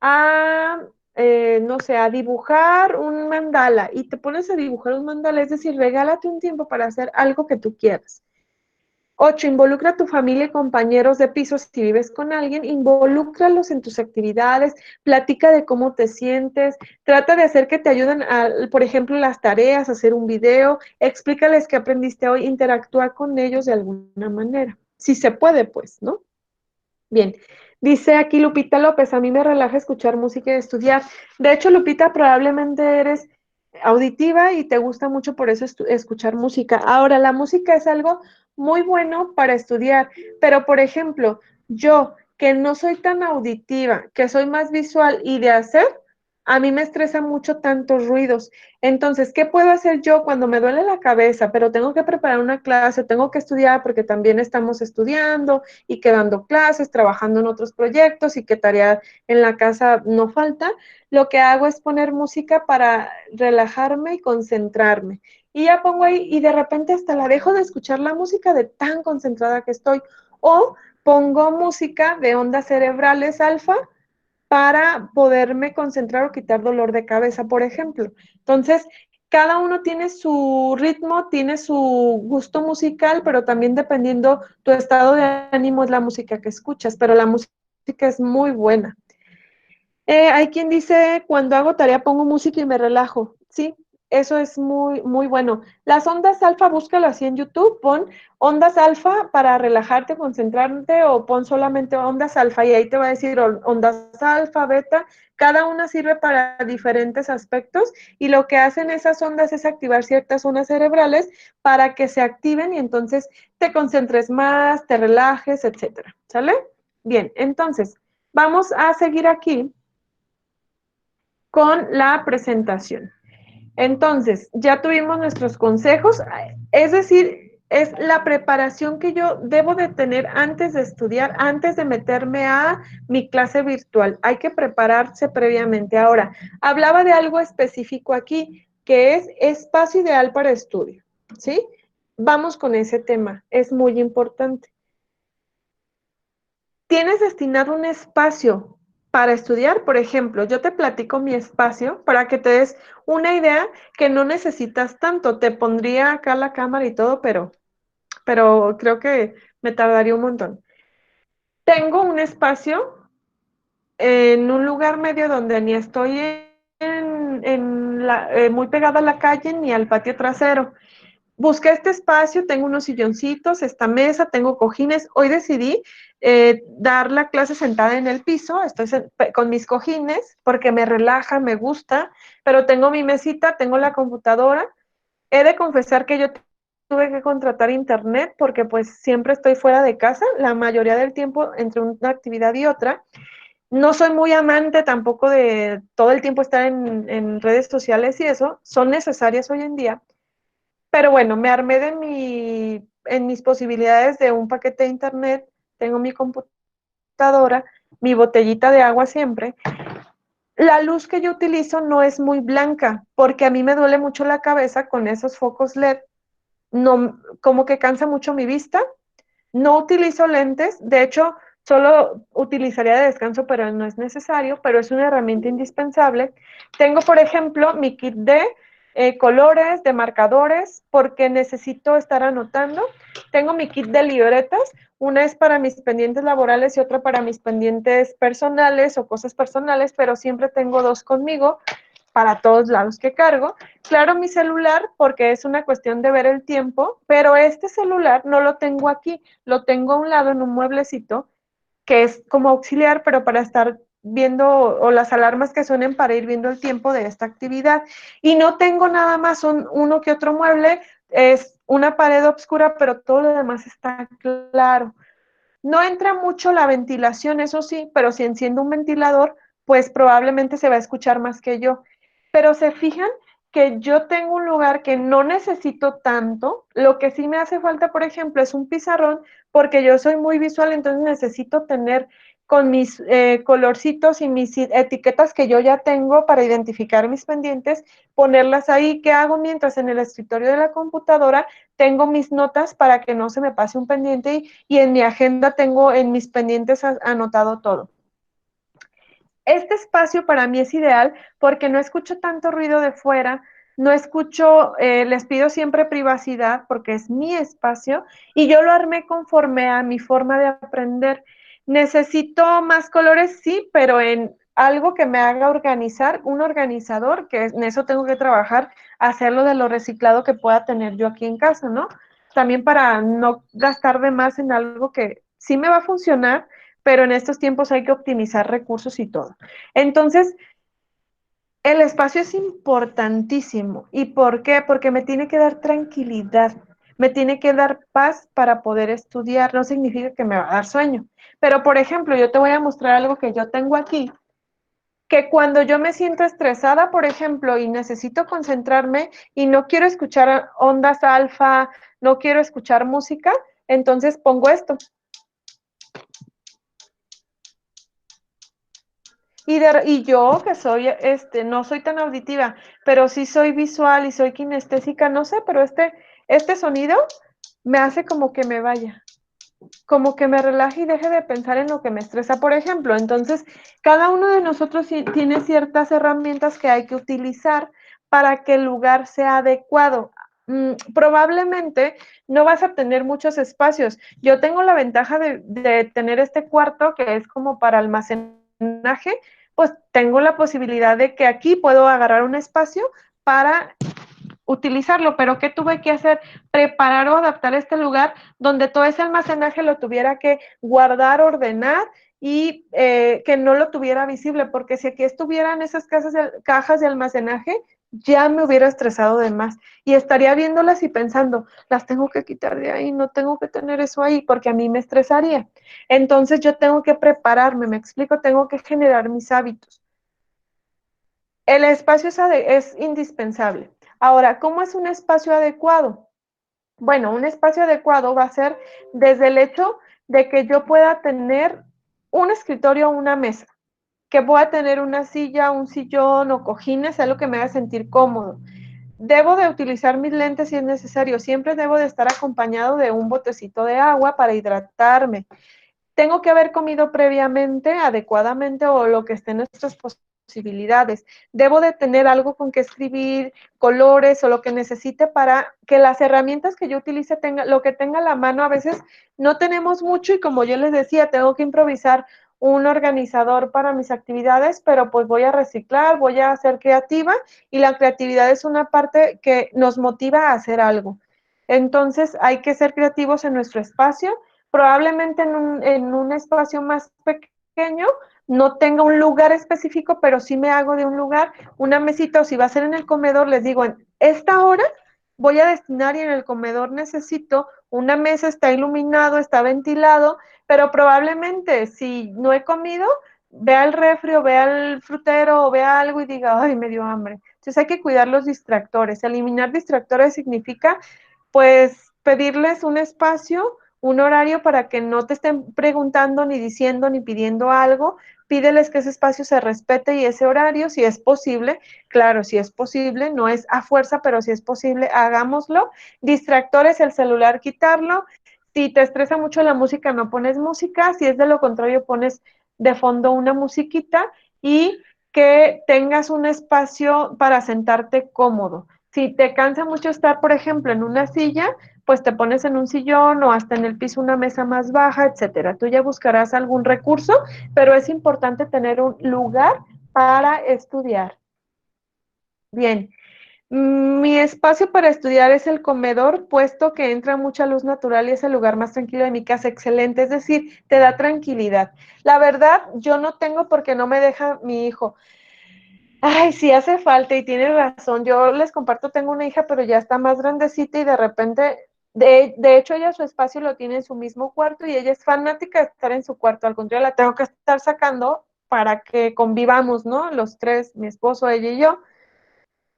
a, no sé, a dibujar un mandala y te pones a dibujar un mandala, es decir, regálate un tiempo para hacer algo que tú quieras. 8, involucra a tu familia y compañeros de piso. Si vives con alguien, involúcralos en tus actividades, platica de cómo te sientes, trata de hacer que te ayuden a, por ejemplo, las tareas, hacer un video, explícales qué aprendiste hoy, interactúa con ellos de alguna manera. Si se puede, pues, ¿no? Bien, dice aquí Lupita López, a mí me relaja escuchar música y estudiar. De hecho, Lupita, probablemente eres auditiva y te gusta mucho por eso escuchar música. Ahora, la música es algo muy bueno para estudiar, pero por ejemplo, yo que no soy tan auditiva, que soy más visual y de hacer, a mí me estresa mucho tantos ruidos. Entonces, ¿qué puedo hacer yo cuando me duele la cabeza, pero tengo que preparar una clase, tengo que estudiar porque también estamos estudiando y que dando clases, trabajando en otros proyectos y que tarea en la casa no falta? Lo que hago es poner música para relajarme y concentrarme. Y ya pongo ahí y de repente hasta la dejo de escuchar la música de tan concentrada que estoy. O pongo música de ondas cerebrales alfa para poderme concentrar o quitar dolor de cabeza, por ejemplo. Entonces, cada uno tiene su ritmo, tiene su gusto musical, pero también dependiendo tu estado de ánimo es la música que escuchas, pero la música es muy buena. Hay quien dice, cuando hago tarea pongo música y me relajo. Sí, eso es muy, muy bueno. Las ondas alfa, búscalo así en YouTube, pon ondas alfa para relajarte, concentrarte o pon solamente ondas alfa y ahí te va a decir ondas alfa, beta. Cada una sirve para diferentes aspectos y lo que hacen esas ondas es activar ciertas zonas cerebrales para que se activen y entonces te concentres más, te relajes, etcétera. ¿Sale? Bien, entonces vamos a seguir aquí con la presentación. Entonces, ya tuvimos nuestros consejos, es decir, es la preparación que yo debo de tener antes de estudiar, antes de meterme a mi clase virtual. Hay que prepararse previamente. Ahora, hablaba de algo específico aquí, que es espacio ideal para estudio, ¿sí? Vamos con ese tema, es muy importante. ¿Tienes destinado un espacio para estudiar? Por ejemplo, yo te platico mi espacio para que te des una idea que no necesitas tanto. Te pondría acá la cámara y todo, pero creo que me tardaría un montón. Tengo un espacio en un lugar medio donde ni estoy muy pegada a la calle ni al patio trasero. Busqué este espacio, tengo unos silloncitos, esta mesa, tengo cojines. Hoy decidí dar la clase sentada en el piso, estoy con mis cojines porque me relaja, me gusta, pero tengo mi mesita, tengo la computadora. He de confesar que yo tuve que contratar internet porque pues siempre estoy fuera de casa, la mayoría del tiempo entre una actividad y otra. No soy muy amante tampoco de todo el tiempo estar en redes sociales y eso, son necesarias hoy en día. Pero bueno, me armé en mis posibilidades de un paquete de internet, tengo mi computadora, mi botellita de agua siempre. La luz que yo utilizo no es muy blanca, porque a mí me duele mucho la cabeza con esos focos LED, no, como que cansa mucho mi vista. No utilizo lentes, de hecho, solo utilizaría de descanso, pero no es necesario, pero es una herramienta indispensable. Tengo, por ejemplo, mi kit de colores, de marcadores, porque necesito estar anotando. Tengo mi kit de libretas, una es para mis pendientes laborales y otra para mis pendientes personales o cosas personales, pero siempre tengo dos conmigo para todos lados que cargo. Claro, mi celular, porque es una cuestión de ver el tiempo, pero este celular no lo tengo aquí, lo tengo a un lado en un mueblecito, que es como auxiliar, pero para estar viendo o las alarmas que suenen para ir viendo el tiempo de esta actividad. Y no tengo nada más uno que otro mueble, es una pared oscura, pero todo lo demás está claro. No entra mucho la ventilación, eso sí, pero si enciendo un ventilador, pues probablemente se va a escuchar más que yo. Pero se fijan que yo tengo un lugar que no necesito tanto. Lo que sí me hace falta, por ejemplo, es un pizarrón, porque yo soy muy visual, entonces necesito tener con mis colorcitos y mis etiquetas que yo ya tengo para identificar mis pendientes, ponerlas ahí. ¿Qué hago mientras en el escritorio de la computadora tengo mis notas para que no se me pase un pendiente y en mi agenda tengo en mis pendientes anotado todo? Este espacio para mí es ideal porque no escucho tanto ruido de fuera, no escucho, les pido siempre privacidad porque es mi espacio y yo lo armé conforme a mi forma de aprender. Necesito más colores, sí, pero en algo que me haga organizar, un organizador, que en eso tengo que trabajar, hacerlo de lo reciclado que pueda tener yo aquí en casa, ¿no? También para no gastar de más en algo que sí me va a funcionar, pero en estos tiempos hay que optimizar recursos y todo. Entonces, el espacio es importantísimo. ¿Y por qué? Porque me tiene que dar tranquilidad, me tiene que dar paz para poder estudiar. No significa que me va a dar sueño. Pero, por ejemplo, yo te voy a mostrar algo que yo tengo aquí, que cuando yo me siento estresada, por ejemplo, y necesito concentrarme y no quiero escuchar ondas alfa, no quiero escuchar música, entonces pongo esto. Y yo que soy, no soy tan auditiva, pero sí soy visual y soy kinestésica, no sé, pero este sonido me hace como que me vaya, como que me relaje y deje de pensar en lo que me estresa, por ejemplo. Entonces, cada uno de nosotros tiene ciertas herramientas que hay que utilizar para que el lugar sea adecuado. Probablemente no vas a tener muchos espacios. Yo tengo la ventaja de tener este cuarto que es como para almacenaje, pues tengo la posibilidad de que aquí puedo agarrar un espacio para utilizarlo, pero ¿qué tuve que hacer? Preparar o adaptar este lugar donde todo ese almacenaje lo tuviera que guardar, ordenar y que no lo tuviera visible, porque si aquí estuvieran esas cajas de almacenaje, ya me hubiera estresado de más y estaría viéndolas y pensando, las tengo que quitar de ahí, no tengo que tener eso ahí, porque a mí me estresaría. Entonces yo tengo que prepararme, me explico, tengo que generar mis hábitos. El espacio es indispensable. Ahora, ¿cómo es un espacio adecuado? Bueno, un espacio adecuado va a ser desde el hecho de que yo pueda tener un escritorio o una mesa, que pueda tener una silla, un sillón o cojines, algo que me haga sentir cómodo. Debo de utilizar mis lentes si es necesario. Siempre debo de estar acompañado de un botecito de agua para hidratarme. Tengo que haber comido previamente, adecuadamente o lo que esté en nuestras posibilidades. Debo de tener algo con que escribir, colores o lo que necesite para que las herramientas que yo utilice lo que tenga a la mano. A veces no tenemos mucho y como yo les decía, tengo que improvisar un organizador para mis actividades, pero pues voy a reciclar, voy a ser creativa y la creatividad es una parte que nos motiva a hacer algo. Entonces hay que ser creativos en nuestro espacio. Probablemente en un espacio más pequeño no tenga un lugar específico, pero sí me hago de un lugar, una mesita, o si va a ser en el comedor, les digo, en esta hora voy a destinar y en el comedor necesito una mesa, está iluminado, está ventilado, pero probablemente si no he comido, vea el refri o vea el frutero o vea algo y diga, ay, me dio hambre. Entonces hay que cuidar los distractores. Eliminar distractores significa, pues, pedirles un espacio, un horario para que no te estén preguntando, ni diciendo, ni pidiendo algo. Pídeles que ese espacio se respete y ese horario, si es posible, claro, si es posible, no es a fuerza, pero si es posible, hagámoslo. Distractores, el celular, quitarlo. Si te estresa mucho la música, no pones música. Si es de lo contrario, pones de fondo una musiquita y que tengas un espacio para sentarte cómodo. Si te cansa mucho estar, por ejemplo, en una silla, pues te pones en un sillón o hasta en el piso una mesa más baja, etcétera. Tú ya buscarás algún recurso, pero es importante tener un lugar para estudiar. Bien, mi espacio para estudiar es el comedor, puesto que entra mucha luz natural y es el lugar más tranquilo de mi casa. Excelente, es decir, te da tranquilidad. La verdad, yo no tengo porque no me deja mi hijo. Ay, sí hace falta y tienes razón. Yo les comparto, tengo una hija, pero ya está más grandecita y de repente, de hecho, ella su espacio lo tiene en su mismo cuarto y ella es fanática de estar en su cuarto. Al contrario, la tengo que estar sacando para que convivamos, ¿no? Los tres, mi esposo, ella y yo.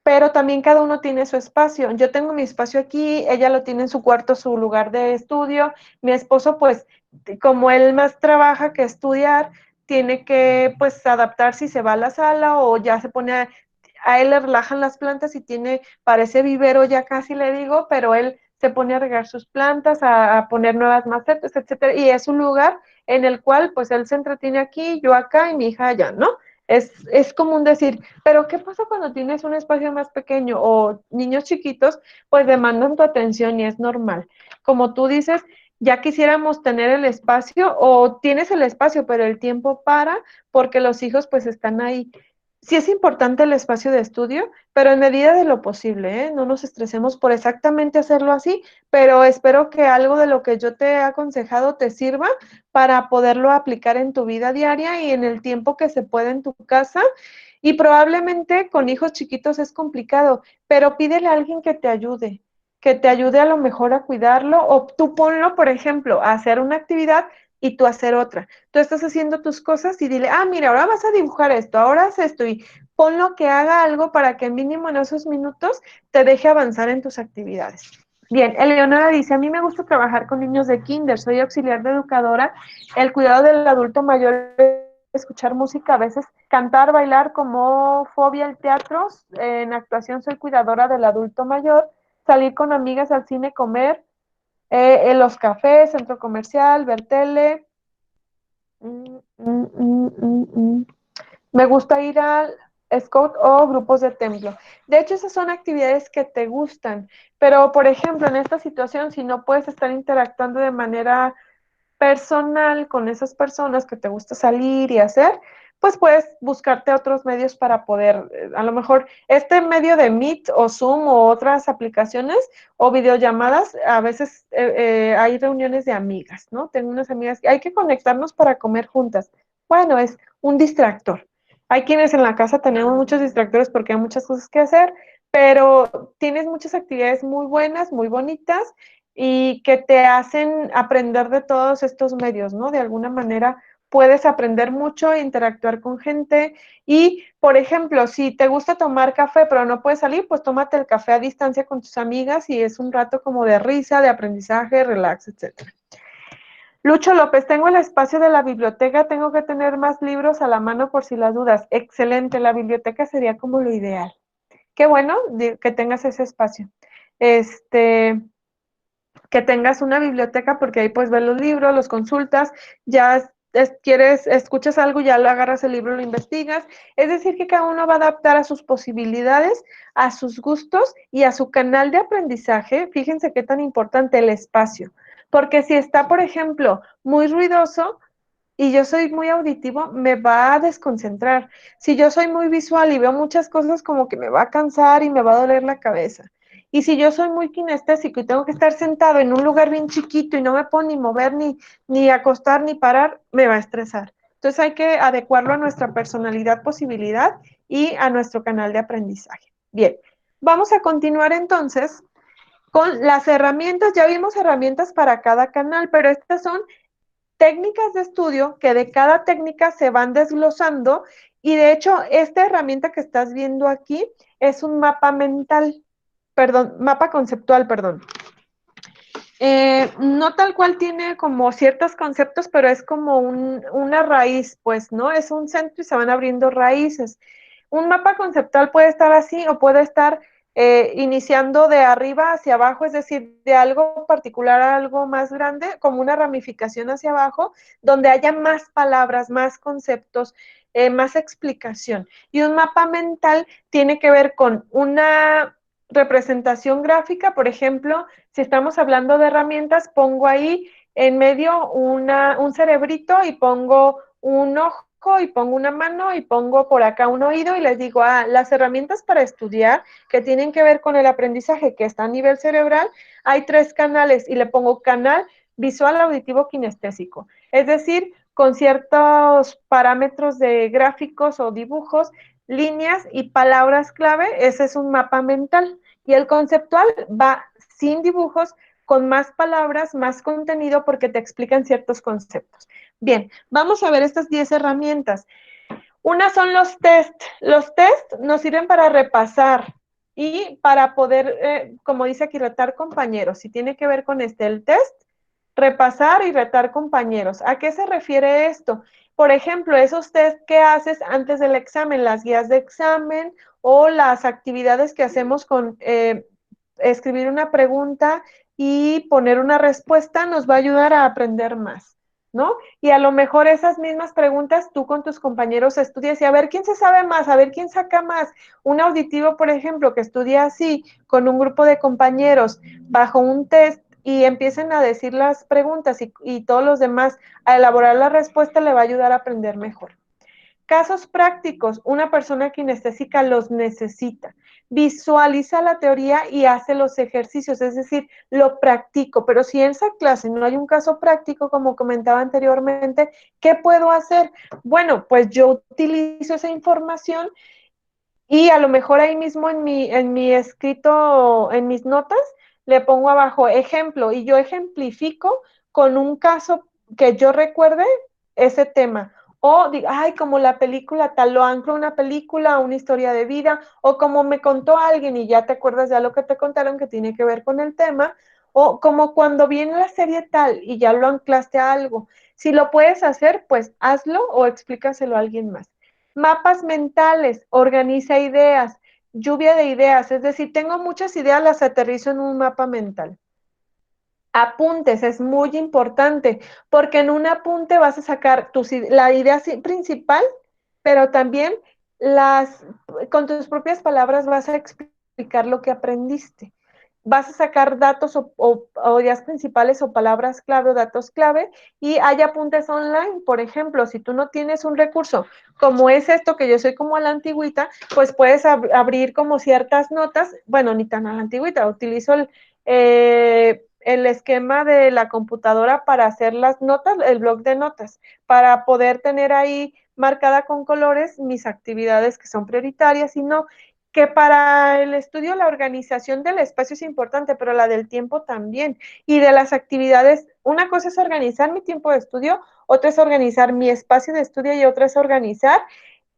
pero también cada uno tiene su espacio. Yo tengo mi espacio aquí, ella lo tiene en su cuarto, su lugar de estudio. Mi esposo, pues, como él más trabaja que estudiar, tiene que, pues, adaptar si se va a la sala o ya se pone a él le relajan las plantas y tiene, parece vivero ya casi le digo, pero él se pone a regar sus plantas, a poner nuevas macetas, etcétera, y es un lugar en el cual, pues, él se entretiene aquí, yo acá y mi hija allá, ¿no? Es común decir, pero ¿qué pasa cuando tienes un espacio más pequeño o niños chiquitos? Pues demandan tu atención y es normal. Como tú dices, ya quisiéramos tener el espacio o tienes el espacio, pero el tiempo para porque los hijos pues están ahí. Sí es importante el espacio de estudio, pero en medida de lo posible, ¿eh? No nos estresemos por exactamente hacerlo así, pero espero que algo de lo que yo te he aconsejado te sirva para poderlo aplicar en tu vida diaria y en el tiempo que se puede en tu casa. Y probablemente con hijos chiquitos es complicado, pero pídele a alguien que te ayude a lo mejor a cuidarlo, o tú ponlo, por ejemplo, a hacer una actividad y tú hacer otra. Tú estás haciendo tus cosas y dile, ah, mira, ahora vas a dibujar esto, ahora haz esto, y ponlo que haga algo para que mínimo en esos minutos te deje avanzar en tus actividades. Bien, Eleonora dice, a mí me gusta trabajar con niños de kinder, soy auxiliar de educadora, el cuidado del adulto mayor, escuchar música, a veces cantar, bailar, como fobia al teatro, en actuación soy cuidadora del adulto mayor, salir con amigas al cine, comer, en los cafés, centro comercial, ver tele. Me gusta ir al scout o grupos de templo. De hecho, esas son actividades que te gustan, pero por ejemplo, en esta situación, si no puedes estar interactuando de manera personal con esas personas que te gusta salir y hacer, pues puedes buscarte otros medios para poder, a lo mejor este medio de Meet o Zoom o otras aplicaciones o videollamadas, a veces hay reuniones de amigas, ¿no? Tengo unas amigas que hay que conectarnos para comer juntas. Bueno, es un distractor. Hay quienes en la casa tenemos muchos distractores porque hay muchas cosas que hacer, pero tienes muchas actividades muy buenas, muy bonitas y que te hacen aprender de todos estos medios, ¿no? De alguna manera puedes aprender mucho, interactuar con gente y, por ejemplo, si te gusta tomar café pero no puedes salir, pues tómate el café a distancia con tus amigas y es un rato como de risa, de aprendizaje, relax, etcétera. Lucho López, tengo el espacio de la biblioteca, tengo que tener más libros a la mano por si las dudas. Excelente, la biblioteca sería como lo ideal. Qué bueno que tengas ese espacio. Que tengas una biblioteca porque ahí puedes ver los libros, los consultas, ya quieres, escuchas algo, ya lo agarras el libro, lo investigas. Es decir, que cada uno va a adaptar a sus posibilidades, a sus gustos y a su canal de aprendizaje. Fíjense qué tan importante el espacio. Porque si está, por ejemplo, muy ruidoso, y yo soy muy auditivo, me va a desconcentrar. Si yo soy muy visual y veo muchas cosas, como que me va a cansar y me va a doler la cabeza. Y si yo soy muy kinestésico y tengo que estar sentado en un lugar bien chiquito y no me puedo ni mover, ni acostar, ni parar, me va a estresar. Entonces hay que adecuarlo a nuestra personalidad, posibilidad y a nuestro canal de aprendizaje. Bien, vamos a continuar entonces con las herramientas. Ya vimos herramientas para cada canal, pero estas son técnicas de estudio que de cada técnica se van desglosando y de hecho esta herramienta que estás viendo aquí es un mapa mental, perdón, mapa conceptual, perdón. No tal cual tiene como ciertos conceptos, pero es como una raíz, pues, ¿no? Es un centro y se van abriendo raíces. Un mapa conceptual puede estar así o puede estar iniciando de arriba hacia abajo, es decir, de algo particular a algo más grande, como una ramificación hacia abajo, donde haya más palabras, más conceptos, más explicación. Y un mapa mental tiene que ver con una representación gráfica, por ejemplo, si estamos hablando de herramientas, pongo ahí en medio un cerebrito y pongo un ojo y pongo una mano y pongo por acá un oído y les digo, las herramientas para estudiar que tienen que ver con el aprendizaje que está a nivel cerebral, hay 3 canales y le pongo canal visual, auditivo, kinestésico. Es decir, con ciertos parámetros de gráficos o dibujos, líneas y palabras clave, ese es un mapa mental. Y el conceptual va sin dibujos, con más palabras, más contenido, porque te explican ciertos conceptos. Bien, vamos a ver estas 10 herramientas. Una son los test. Los test nos sirven para repasar Y para poder, como dice aquí, retar compañeros, si tiene que ver con el test, repasar y retar compañeros. ¿A qué se refiere esto? Por ejemplo, esos test que haces antes del examen, las guías de examen o las actividades que hacemos con escribir una pregunta y poner una respuesta nos va a ayudar a aprender más, ¿no? Y a lo mejor esas mismas preguntas tú con tus compañeros estudias y a ver quién se sabe más, a ver quién saca más. Un auditivo, por ejemplo, que estudia así con un grupo de compañeros bajo un test y empiecen a decir las preguntas y todos los demás a elaborar la respuesta, le va a ayudar a aprender mejor. Casos prácticos, una persona kinestésica los necesita. Visualiza la teoría y hace los ejercicios, es decir, lo practico, pero si en esa clase no hay un caso práctico, como comentaba anteriormente, ¿qué puedo hacer? Bueno, pues yo utilizo esa información y a lo mejor ahí mismo en mi escrito, en mis notas, le pongo abajo ejemplo y yo ejemplifico con un caso que yo recuerde ese tema. O digo, ay, como la película tal, lo anclo una película, una historia de vida, o como me contó alguien y ya te acuerdas ya lo que te contaron que tiene que ver con el tema, o como cuando viene la serie tal y ya lo anclaste a algo. Si lo puedes hacer, pues hazlo o explícaselo a alguien más. Mapas mentales, organiza ideas, lluvia de ideas, es decir, tengo muchas ideas, las aterrizo en un mapa mental. Apuntes, es muy importante, porque en un apunte vas a sacar la idea principal, pero también con tus propias palabras vas a explicar lo que aprendiste. Vas a sacar datos o ideas principales o palabras clave o datos clave y hay apuntes online. Por ejemplo, si tú no tienes un recurso como es esto, que yo soy como a la antigüita, pues puedes abrir como ciertas notas, bueno, ni tan a la antigüita, utilizo el esquema de la computadora para hacer las notas, el bloc de notas, para poder tener ahí marcada con colores mis actividades que son prioritarias y no, que para el estudio la organización del espacio es importante, pero la del tiempo también. Y de las actividades, una cosa es organizar mi tiempo de estudio, otra es organizar mi espacio de estudio y otra es organizar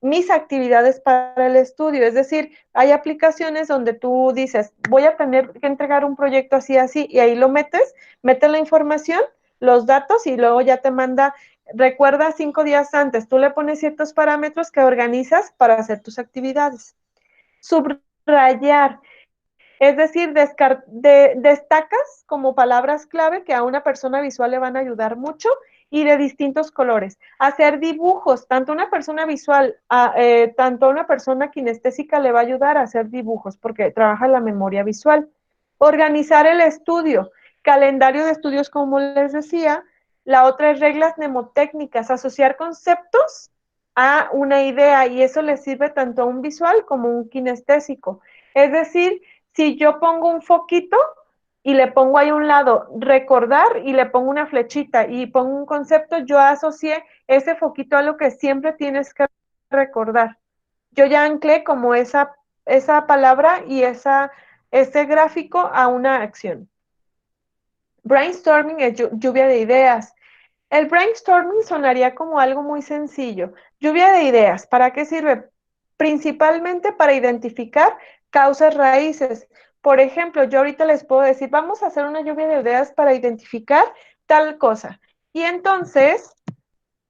mis actividades para el estudio. Es decir, hay aplicaciones donde tú dices, voy a tener que entregar un proyecto así, así, y ahí lo metes la información, los datos y luego ya te manda, recuerda 5 días antes, tú le pones ciertos parámetros que organizas para hacer tus actividades. Subrayar, es decir, destacas como palabras clave que a una persona visual le van a ayudar mucho y de distintos colores. Hacer dibujos, tanto una persona visual, tanto a una persona kinestésica le va a ayudar a hacer dibujos porque trabaja la memoria visual. Organizar el estudio, calendario de estudios como les decía. La otra es reglas mnemotécnicas, asociar conceptos a una idea y eso le sirve tanto a un visual como a un kinestésico. Es decir, si yo pongo un foquito y le pongo ahí a un lado recordar y le pongo una flechita y pongo un concepto, yo asocié ese foquito a lo que siempre tienes que recordar. Yo ya anclé como esa palabra y ese gráfico a una acción. Brainstorming es lluvia de ideas. El brainstorming sonaría como algo muy sencillo. Lluvia de ideas, ¿para qué sirve? Principalmente para identificar causas raíces. Por ejemplo, yo ahorita les puedo decir, vamos a hacer una lluvia de ideas para identificar tal cosa. Y entonces,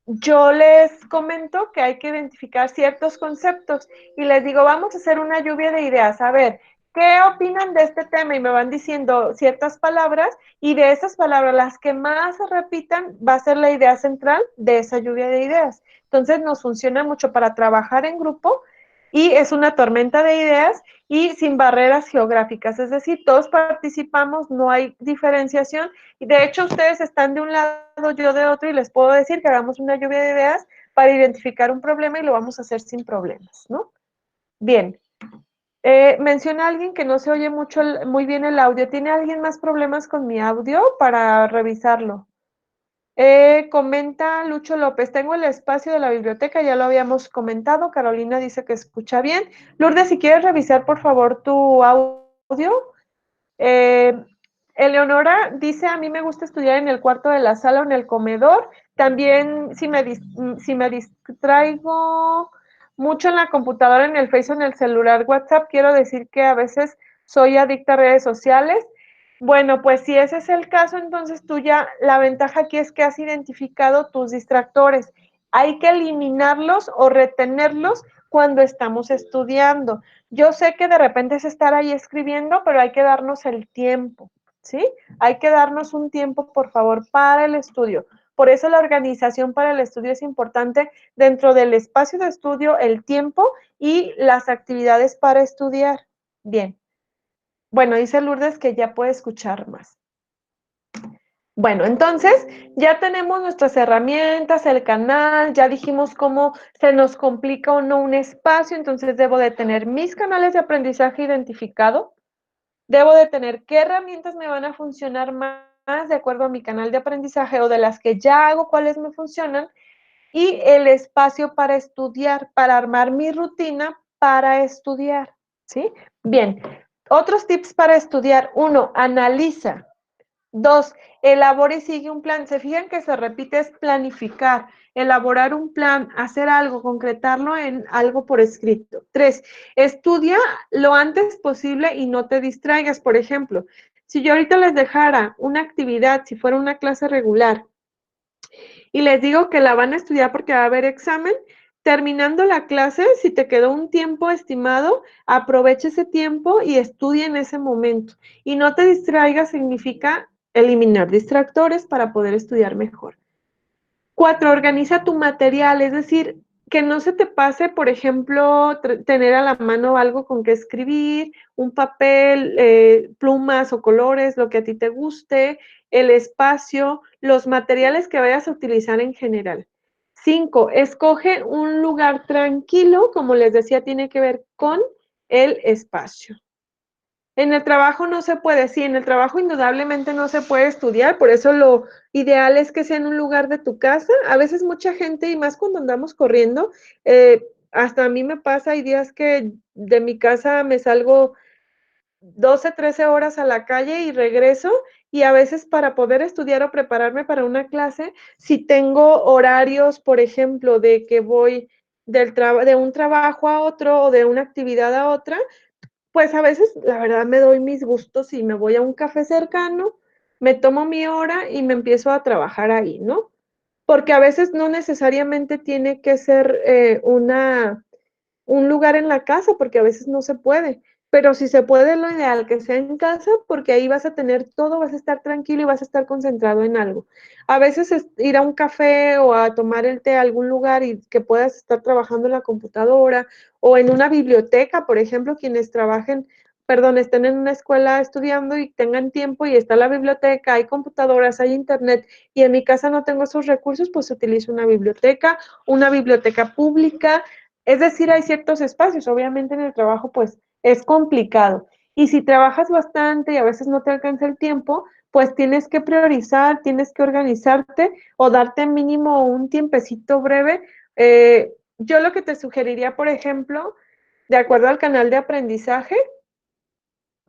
yo les comento que hay que identificar ciertos conceptos y les digo, vamos a hacer una lluvia de ideas. A ver, ¿qué opinan de este tema? Y me van diciendo ciertas palabras y de esas palabras, las que más se repitan va a ser la idea central de esa lluvia de ideas. Entonces nos funciona mucho para trabajar en grupo y es una tormenta de ideas y sin barreras geográficas, es decir, todos participamos, no hay diferenciación y de hecho ustedes están de un lado, yo de otro y les puedo decir que hagamos una lluvia de ideas para identificar un problema y lo vamos a hacer sin problemas, ¿no? Bien, menciona alguien que no se oye muy bien el audio. ¿Tiene alguien más problemas con mi audio para revisarlo? Comenta Lucho López, tengo el espacio de la biblioteca, ya lo habíamos comentado. Carolina dice que escucha bien. Lourdes, si quieres revisar por favor tu audio. Eleonora dice, a mí me gusta estudiar en el cuarto de la sala o en el comedor. También si me distraigo mucho en la computadora, en el Face o en el celular WhatsApp, quiero decir que a veces soy adicta a redes sociales. Bueno, pues si ese es el caso, entonces tú ya, la ventaja aquí es que has identificado tus distractores. Hay que eliminarlos o retenerlos cuando estamos estudiando. Yo sé que de repente es estar ahí escribiendo, pero hay que darnos el tiempo, ¿sí? Hay que darnos un tiempo, por favor, para el estudio. Por eso la organización para el estudio es importante dentro del espacio de estudio, el tiempo y las actividades para estudiar. Bien. Bueno, dice Lourdes que ya puede escuchar más. Bueno, entonces ya tenemos nuestras herramientas, el canal, ya dijimos cómo se nos complica o no un espacio, entonces debo de tener mis canales de aprendizaje identificado, debo de tener qué herramientas me van a funcionar más de acuerdo a mi canal de aprendizaje o de las que ya hago, cuáles me funcionan, y el espacio para estudiar, para armar mi rutina para estudiar, ¿sí? Bien, otros tips para estudiar. 1, analiza. 2, elabora y sigue un plan. Se fijan que se repite, es planificar, elaborar un plan, hacer algo, concretarlo en algo por escrito. 3, estudia lo antes posible y no te distraigas. Por ejemplo, si yo ahorita les dejara una actividad, si fuera una clase regular, y les digo que la van a estudiar porque va a haber examen, terminando la clase, si te quedó un tiempo estimado, aprovecha ese tiempo y estudia en ese momento. Y no te distraigas significa eliminar distractores para poder estudiar mejor. 4, organiza tu material, es decir, que no se te pase, por ejemplo, tener a la mano algo con que escribir, un papel, plumas o colores, lo que a ti te guste, el espacio, los materiales que vayas a utilizar en general. 5, escoge un lugar tranquilo, como les decía, tiene que ver con el espacio. En el trabajo no se puede, sí, en el trabajo indudablemente no se puede estudiar, por eso lo ideal es que sea en un lugar de tu casa. A veces mucha gente, y más cuando andamos corriendo, hasta a mí me pasa, hay días que de mi casa me salgo 12, 13 horas a la calle y regreso, y a veces para poder estudiar o prepararme para una clase, si tengo horarios, por ejemplo, de que voy de un trabajo a otro o de una actividad a otra, pues a veces, la verdad, me doy mis gustos y me voy a un café cercano, me tomo mi hora y me empiezo a trabajar ahí, ¿no? Porque a veces no necesariamente tiene que ser un lugar en la casa, porque a veces no se puede. Pero si se puede, lo ideal que sea en casa, porque ahí vas a tener todo, vas a estar tranquilo y vas a estar concentrado en algo. A veces es ir a un café o a tomar el té a algún lugar y que puedas estar trabajando en la computadora o en una biblioteca, por ejemplo, quienes trabajen, perdón, estén en una escuela estudiando y tengan tiempo y está la biblioteca, hay computadoras, hay internet, y en mi casa no tengo esos recursos, pues utilizo una biblioteca pública. Es decir, hay ciertos espacios, obviamente en el trabajo pues es complicado. Y si trabajas bastante y a veces no te alcanza el tiempo, pues tienes que priorizar, tienes que organizarte o darte mínimo un tiempecito breve. Yo lo que te sugeriría, por ejemplo, de acuerdo al canal de aprendizaje,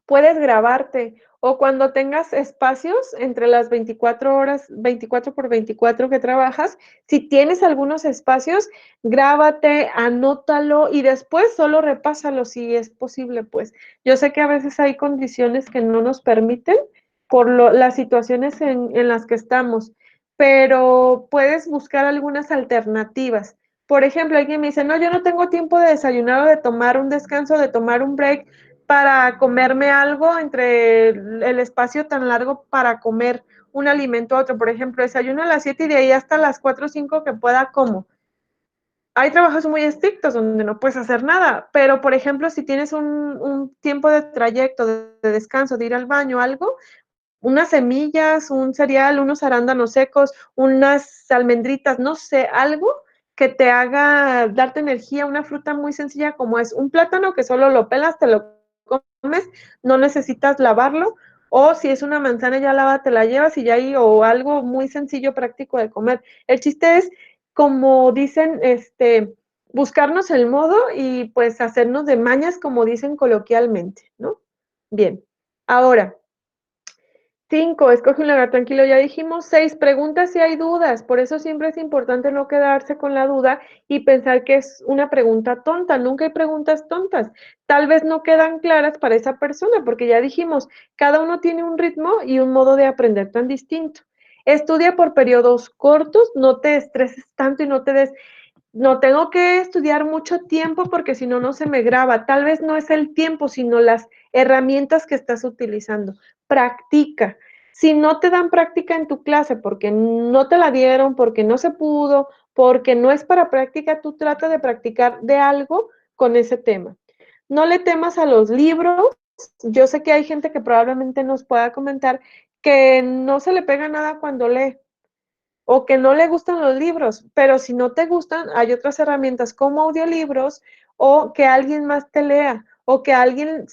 puedes grabarte o cuando tengas espacios entre las 24 horas, 24 por 24 que trabajas, si tienes algunos espacios, grábate, anótalo y después solo repásalo si es posible, pues. Yo sé que a veces hay condiciones que no nos permiten por las situaciones en las que estamos, pero puedes buscar algunas alternativas. Por ejemplo, alguien me dice, no, yo no tengo tiempo de desayunar o de tomar un descanso, de tomar un break para comerme algo entre el espacio tan largo para comer un alimento a otro. Por ejemplo, desayuno a las 7 y de ahí hasta las 4 o 5 que pueda como. Hay trabajos muy estrictos donde no puedes hacer nada, pero por ejemplo, si tienes un tiempo de trayecto, de descanso, de ir al baño, algo, unas semillas, un cereal, unos arándanos secos, unas almendritas, no sé, algo que te haga darte energía, una fruta muy sencilla como es un plátano que solo lo pelas, te lo comes, no necesitas lavarlo, o si es una manzana ya lavada, te la llevas y ya ahí, o algo muy sencillo, práctico de comer. El chiste es, como dicen, buscarnos el modo y pues hacernos de mañas, como dicen coloquialmente, ¿no? Bien, ahora, 5, escoge un lugar tranquilo, ya dijimos. 6, pregunta si hay dudas. Por eso siempre es importante no quedarse con la duda y pensar que es una pregunta tonta. Nunca hay preguntas tontas. Tal vez no quedan claras para esa persona, porque ya dijimos, cada uno tiene un ritmo y un modo de aprender tan distinto. Estudia por periodos cortos, no te estreses tanto y no te des, no tengo que estudiar mucho tiempo porque si no, no se me graba. Tal vez no es el tiempo, sino las herramientas que estás utilizando. Practica. Si no te dan práctica en tu clase porque no te la dieron, porque no se pudo, porque no es para práctica, tú trata de practicar de algo con ese tema. No le temas a los libros. Yo sé que hay gente que probablemente nos pueda comentar que no se le pega nada cuando lee o que no le gustan los libros, pero si no te gustan, hay otras herramientas como audiolibros o que alguien más te lea o que alguien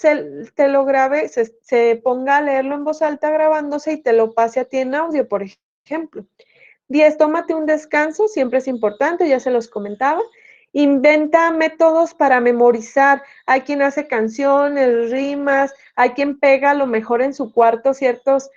te lo grabe, se ponga a leerlo en voz alta grabándose y te lo pase a ti en audio, por ejemplo. 10, tómate un descanso, siempre es importante, ya se los comentaba. Inventa métodos para memorizar. Hay quien hace canciones, rimas, hay quien pega a lo mejor en su cuarto ciertos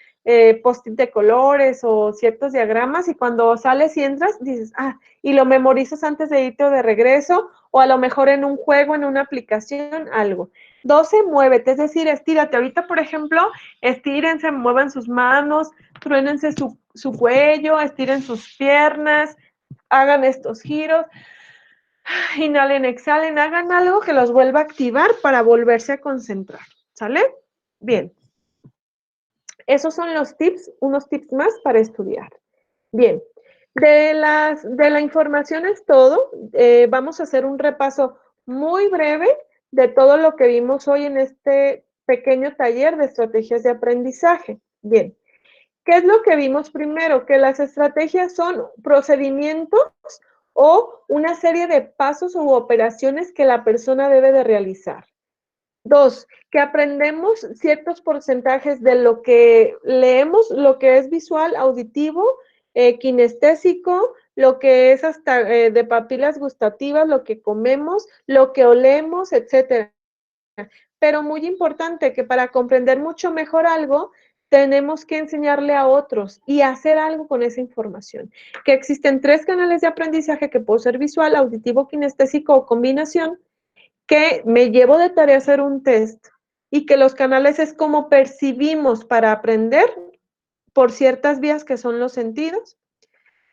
post-it de colores o ciertos diagramas y cuando sales y entras dices, y lo memorizas antes de irte o de regreso o a lo mejor en un juego, en una aplicación, algo. 12, muévete, es decir, estírate. Ahorita, por ejemplo, estírense, muevan sus manos, truénense su cuello, estiren sus piernas, hagan estos giros, inhalen, exhalen, hagan algo que los vuelva a activar para volverse a concentrar, ¿sale? Bien. Esos son los tips, unos tips más para estudiar. Bien, de la información es todo. Vamos a hacer un repaso muy breve de todo lo que vimos hoy en este pequeño taller de estrategias de aprendizaje. Bien, ¿qué es lo que vimos primero? Que las estrategias son procedimientos o una serie de pasos u operaciones que la persona debe de realizar. 2, que aprendemos ciertos porcentajes de lo que leemos, lo que es visual, auditivo, kinestésico, lo que es hasta de papilas gustativas, lo que comemos, lo que olemos, etcétera. Pero muy importante que para comprender mucho mejor algo, tenemos que enseñarle a otros y hacer algo con esa información. Que existen 3 canales de aprendizaje que puede ser visual, auditivo, kinestésico o combinación, que me llevo de tarea hacer un test y que los canales es como percibimos para aprender por ciertas vías que son los sentidos,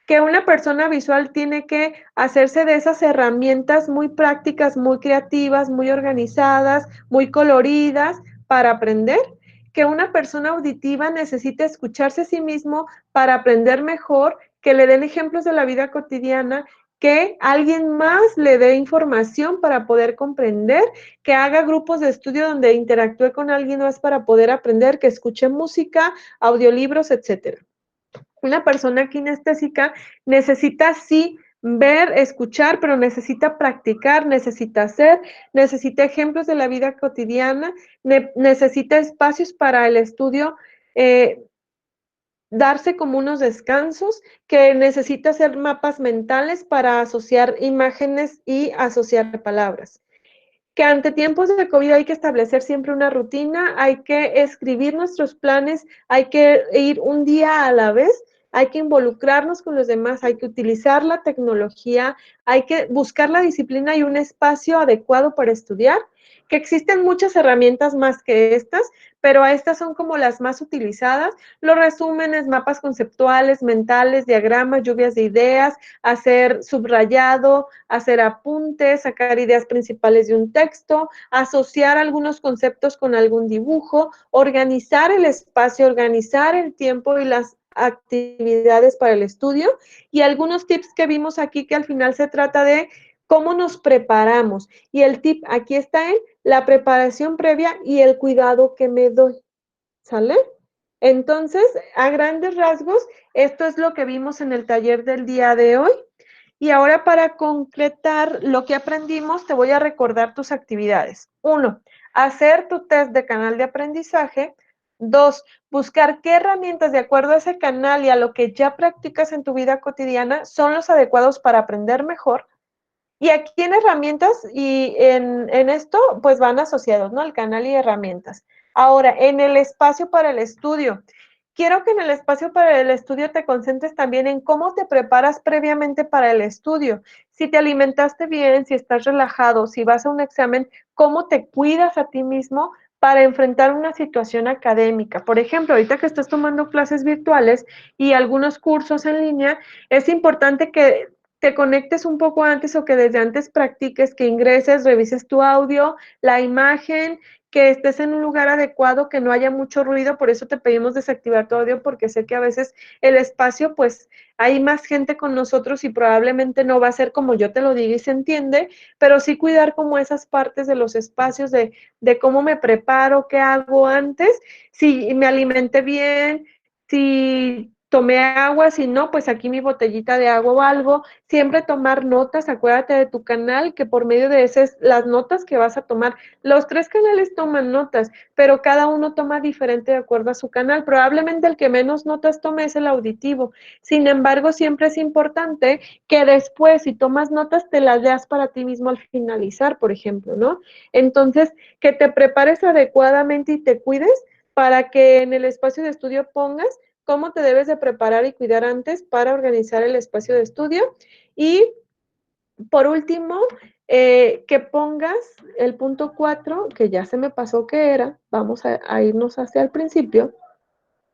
que una persona visual tiene que hacerse de esas herramientas muy prácticas, muy creativas, muy organizadas, muy coloridas para aprender, que una persona auditiva necesita escucharse a sí mismo para aprender mejor, que le den ejemplos de la vida cotidiana, que alguien más le dé información para poder comprender, que haga grupos de estudio donde interactúe con alguien más para poder aprender, que escuche música, audiolibros, etcétera. Una persona kinestésica necesita sí ver, escuchar, pero necesita practicar, necesita hacer, necesita ejemplos de la vida cotidiana, necesita espacios para el estudio, darse como unos descansos, que necesita hacer mapas mentales para asociar imágenes y asociar palabras. Que ante tiempos de COVID hay que establecer siempre una rutina, hay que escribir nuestros planes, hay que ir un día a la vez, hay que involucrarnos con los demás, hay que utilizar la tecnología, hay que buscar la disciplina y un espacio adecuado para estudiar, que existen muchas herramientas más que estas, pero estas son como las más utilizadas, los resúmenes, mapas conceptuales, mentales, diagramas, lluvias de ideas, hacer subrayado, hacer apuntes, sacar ideas principales de un texto, asociar algunos conceptos con algún dibujo, organizar el espacio, organizar el tiempo y las actividades para el estudio y algunos tips que vimos aquí que al final se trata de cómo nos preparamos. Y el tip aquí está en la preparación previa y el cuidado que me doy. ¿Sale? Entonces, a grandes rasgos, esto es lo que vimos en el taller del día de hoy. Y ahora para concretar lo que aprendimos, te voy a recordar tus actividades. 1, hacer tu test de canal de aprendizaje. 2, buscar qué herramientas de acuerdo a ese canal y a lo que ya practicas en tu vida cotidiana son los adecuados para aprender mejor. Y aquí en herramientas y en esto, pues van asociados, ¿no? El canal y herramientas. Ahora, en el espacio para el estudio, quiero que en el espacio para el estudio te concentres también en cómo te preparas previamente para el estudio. Si te alimentaste bien, si estás relajado, si vas a un examen, cómo te cuidas a ti mismo para enfrentar una situación académica. Por ejemplo, ahorita que estás tomando clases virtuales y algunos cursos en línea, es importante que te conectes un poco antes o que desde antes practiques, que ingreses, revises tu audio, la imagen, que estés en un lugar adecuado, que no haya mucho ruido, por eso te pedimos desactivar tu audio, porque sé que a veces el espacio, pues hay más gente con nosotros y probablemente no va a ser como yo te lo diga y se entiende, pero sí cuidar como esas partes de los espacios, de cómo me preparo, qué hago antes, si me alimenté bien, si tomé agua, si no, pues aquí mi botellita de agua o algo, siempre tomar notas, acuérdate de tu canal, que por medio de esas, las notas que vas a tomar, los 3 canales toman notas, pero cada uno toma diferente de acuerdo a su canal, probablemente el que menos notas tome es el auditivo, sin embargo, siempre es importante que después, si tomas notas, te las leas para ti mismo al finalizar, por ejemplo, ¿no? Entonces, que te prepares adecuadamente y te cuides para que en el espacio de estudio pongas cómo te debes de preparar y cuidar antes para organizar el espacio de estudio. Y por último, que pongas el punto 4, que ya se me pasó que era, vamos a irnos hacia el principio.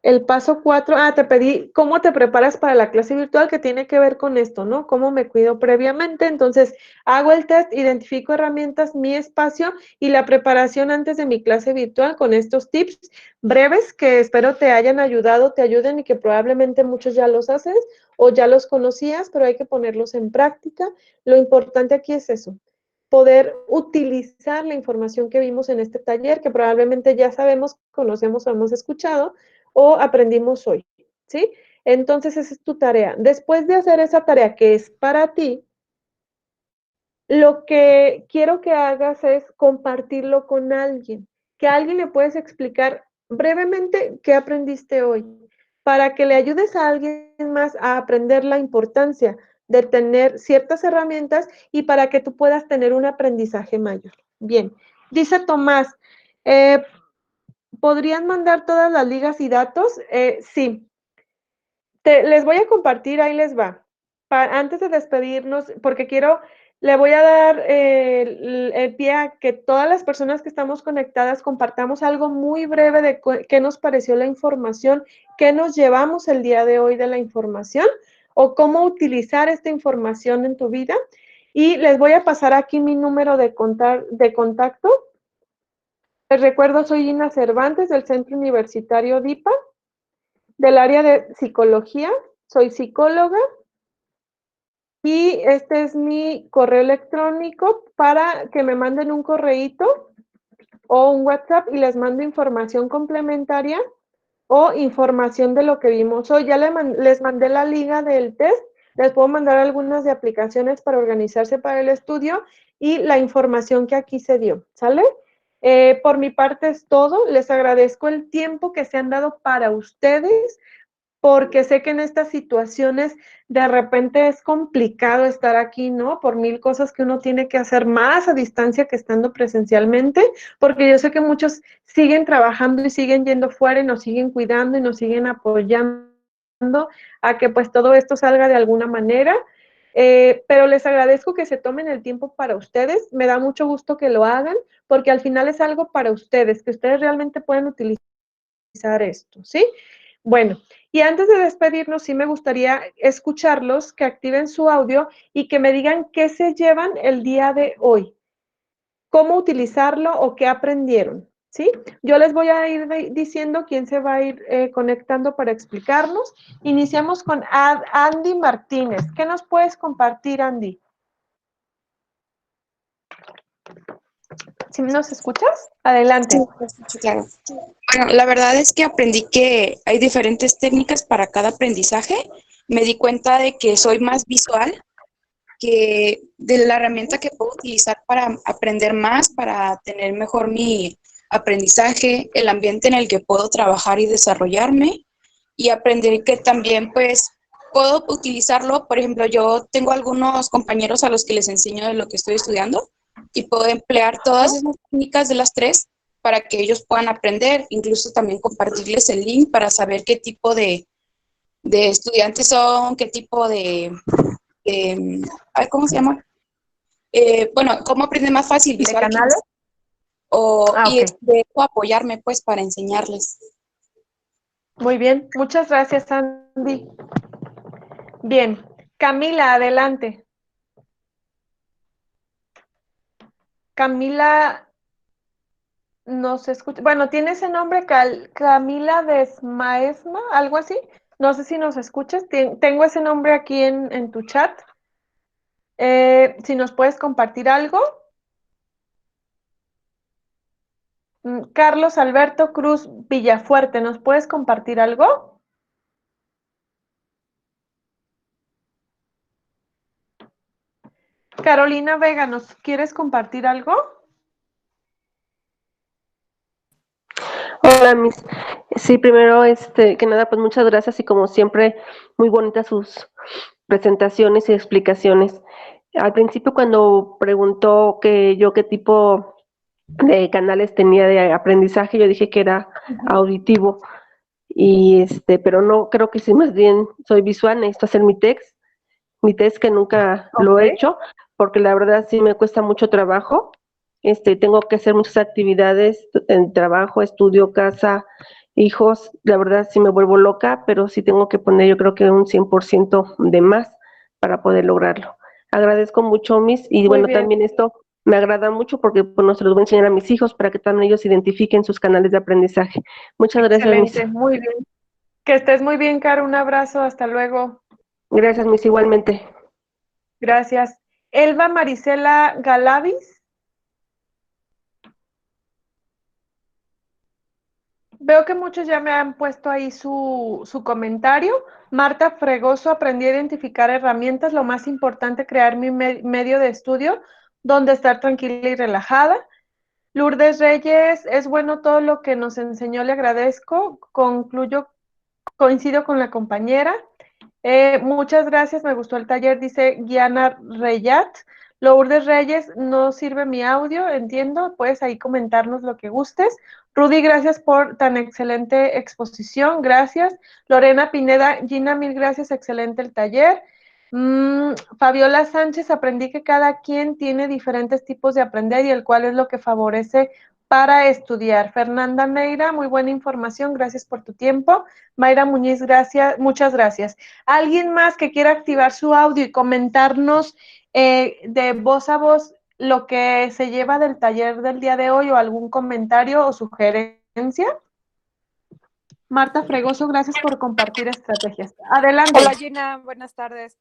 El paso 4, te pedí cómo te preparas para la clase virtual, que tiene que ver con esto, ¿no? Cómo me cuido previamente. Entonces, hago el test, identifico herramientas, mi espacio y la preparación antes de mi clase virtual con estos tips breves que espero te hayan ayudado, te ayuden y que probablemente muchos ya los haces o ya los conocías, pero hay que ponerlos en práctica. Lo importante aquí es eso, poder utilizar la información que vimos en este taller, que probablemente ya sabemos, conocemos o hemos escuchado, o aprendimos hoy, ¿sí? Entonces esa es tu tarea. Después de hacer esa tarea que es para ti, lo que quiero que hagas es compartirlo con alguien, que a alguien le puedes explicar brevemente qué aprendiste hoy, para que le ayudes a alguien más a aprender la importancia de tener ciertas herramientas y para que tú puedas tener un aprendizaje mayor. Bien, dice Tomás, ¿podrían mandar todas las ligas y datos? Sí. Les voy a compartir, ahí les va. Antes de despedirnos, porque le voy a dar el pie a que todas las personas que estamos conectadas compartamos algo muy breve de qué nos pareció la información, qué nos llevamos el día de hoy de la información o cómo utilizar esta información en tu vida. Y les voy a pasar aquí mi número de contacto. Les recuerdo, soy Gina Cervantes del Centro Universitario DIPA, del área de psicología. Soy psicóloga y este es mi correo electrónico para que me manden un correíto o un WhatsApp y les mando información complementaria o información de lo que vimos hoy. Ya les mandé la liga del test, les puedo mandar algunas de aplicaciones para organizarse para el estudio y la información que aquí se dio, ¿sale? Por mi parte es todo. Les agradezco el tiempo que se han dado para ustedes, porque sé que en estas situaciones de repente es complicado estar aquí, ¿no? Por mil cosas que uno tiene que hacer más a distancia que estando presencialmente, porque yo sé que muchos siguen trabajando y siguen yendo fuera y nos siguen cuidando y nos siguen apoyando a que pues todo esto salga de alguna manera. Pero les agradezco que se tomen el tiempo para ustedes, me da mucho gusto que lo hagan, porque al final es algo para ustedes, que ustedes realmente pueden utilizar esto, ¿sí? Bueno, y antes de despedirnos, sí me gustaría escucharlos, que activen su audio y que me digan qué se llevan el día de hoy, cómo utilizarlo o qué aprendieron, ¿sí? Yo les voy a ir diciendo quién se va a ir conectando para explicarnos. Iniciamos con Andy Martínez. ¿Qué nos puedes compartir, Andy? ¿Sí nos escuchas? Adelante. Sí, claro. Bueno, la verdad es que aprendí que hay diferentes técnicas para cada aprendizaje. Me di cuenta de que soy más visual, que de la herramienta que puedo utilizar para aprender más, para tener mejor mi aprendizaje, el ambiente en el que puedo trabajar y desarrollarme, y aprender que también pues puedo utilizarlo. Por ejemplo, yo tengo algunos compañeros a los que les enseño de lo que estoy estudiando y puedo emplear todas esas técnicas de las tres para que ellos puedan aprender, incluso también compartirles el link para saber qué tipo de estudiantes son, qué tipo ay, ¿cómo se llama? Bueno, cómo aprenden más fácil, ¿De Visual canales? Kids, y Ok. de eso apoyarme pues para enseñarles. Muy bien. Muchas gracias, Andy. Bien. Camila, adelante. Camila, no se escucha. Bueno, tiene ese nombre, Camila Desmaesma, algo así. No sé si nos escuchas. Tengo ese nombre aquí en tu chat. Si nos puedes compartir algo. Carlos Alberto Cruz Villafuerte, ¿nos puedes compartir algo? Carolina Vega, ¿nos quieres compartir algo? Hola, Miss. Sí, primero, que nada, pues muchas gracias y como siempre, muy bonitas sus presentaciones y explicaciones. Al principio, cuando preguntó que yo qué tipo de canales tenía de aprendizaje, yo dije que era auditivo y pero no, creo que sí, más bien soy visual, necesito hacer mi test que nunca lo he Ok. hecho, porque la verdad sí me cuesta mucho trabajo. Tengo que hacer muchas actividades en trabajo, estudio, casa, hijos. La verdad sí me vuelvo loca, pero sí tengo que poner yo creo que un 100% de más para poder lograrlo. Agradezco mucho, Miss, y Muy bueno, bien. también esto me agrada mucho porque bueno, se los voy a enseñar a mis hijos para que también ellos identifiquen sus canales de aprendizaje. Muchas gracias, Miss. Excelente, muy bien. Que estés muy bien, Caro. Un abrazo, hasta luego. Gracias, Miss, igualmente. Gracias. Elba Marisela Galavis. Veo que muchos ya me han puesto ahí su comentario. Marta Fregoso, aprendí a identificar herramientas. Lo más importante, crear mi medio de estudio donde estar tranquila y relajada. Lourdes Reyes, es bueno todo lo que nos enseñó, le agradezco. Coincido con la compañera. Muchas gracias, me gustó el taller, dice Guiana Reyat. Lourdes Reyes, no sirve mi audio, entiendo, puedes ahí comentarnos lo que gustes. Rudy, gracias por tan excelente exposición, gracias. Lorena Pineda, Gina, mil gracias, excelente el taller. Fabiola Sánchez, aprendí que cada quien tiene diferentes tipos de aprender y el cual es lo que favorece para estudiar. Fernanda Neira, muy buena información, gracias por tu tiempo. Mayra Muñiz, gracias, muchas gracias. ¿Alguien más que quiera activar su audio y comentarnos de voz a voz lo que se lleva del taller del día de hoy o algún comentario o sugerencia? Marta Fregoso, gracias por compartir estrategias. Adelante. Hola Gina, buenas tardes.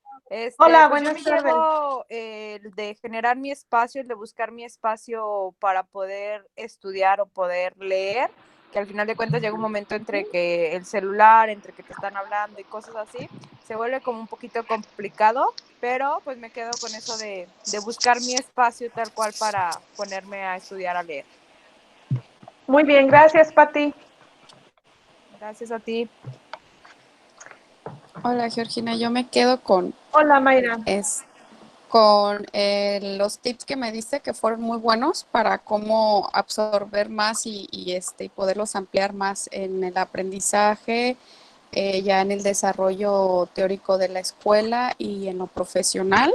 Hola, Pues yo buenas me tardes. llevo el de generar mi espacio, el de buscar mi espacio para poder estudiar o poder leer, que al final de cuentas llega un momento entre que el celular, entre que te están hablando y cosas así, se vuelve como un poquito complicado, pero pues me quedo con eso de buscar mi espacio tal cual para ponerme a estudiar, a leer. Muy bien, gracias, Pati. Gracias a ti. Hola Georgina, yo me quedo Hola, Mayra. Los tips que me diste que fueron muy buenos para cómo absorber más y poderlos ampliar más en el aprendizaje, ya en el desarrollo teórico de la escuela y en lo profesional.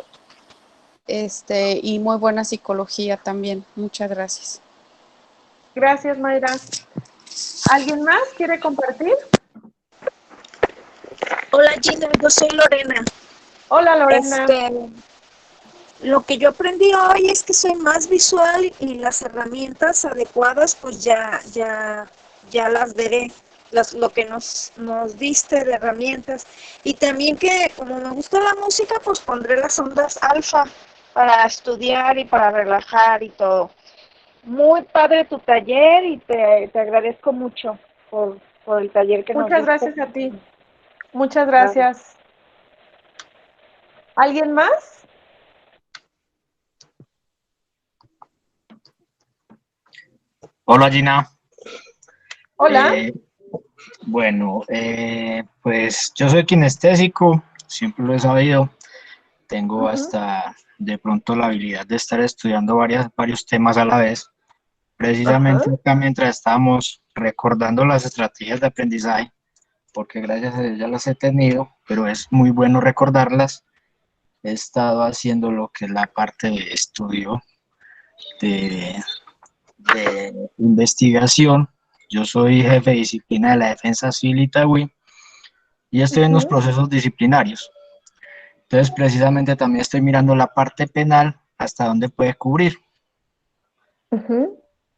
Y muy buena psicología también. Muchas gracias. Gracias, Mayra. ¿Alguien más quiere compartir? Hola Gina, yo soy Lorena. Hola, Lorena. Lo que yo aprendí hoy es que soy más visual y las herramientas adecuadas pues ya las veré, lo que nos diste de herramientas. Y también que como me gusta la música pues pondré las ondas alfa para estudiar y para relajar y todo. Muy padre tu taller y te agradezco mucho por el taller que nos Muchas diste. gracias a ti. Muchas gracias. ¿Alguien más? Hola Gina. Hola. Bueno, pues yo soy kinestésico, siempre lo he sabido. Tengo hasta de pronto la habilidad de estar estudiando varios temas a la vez. precisamente acá mientras estábamos recordando las estrategias de aprendizaje, porque gracias a Dios ya las he tenido, pero es muy bueno recordarlas. He estado haciendo lo que es la parte de estudio de, de investigación. Yo soy jefe de disciplina de la Defensa Civil Itagüí y estoy en los procesos disciplinarios. Entonces, precisamente también estoy mirando la parte penal, hasta dónde puede cubrir.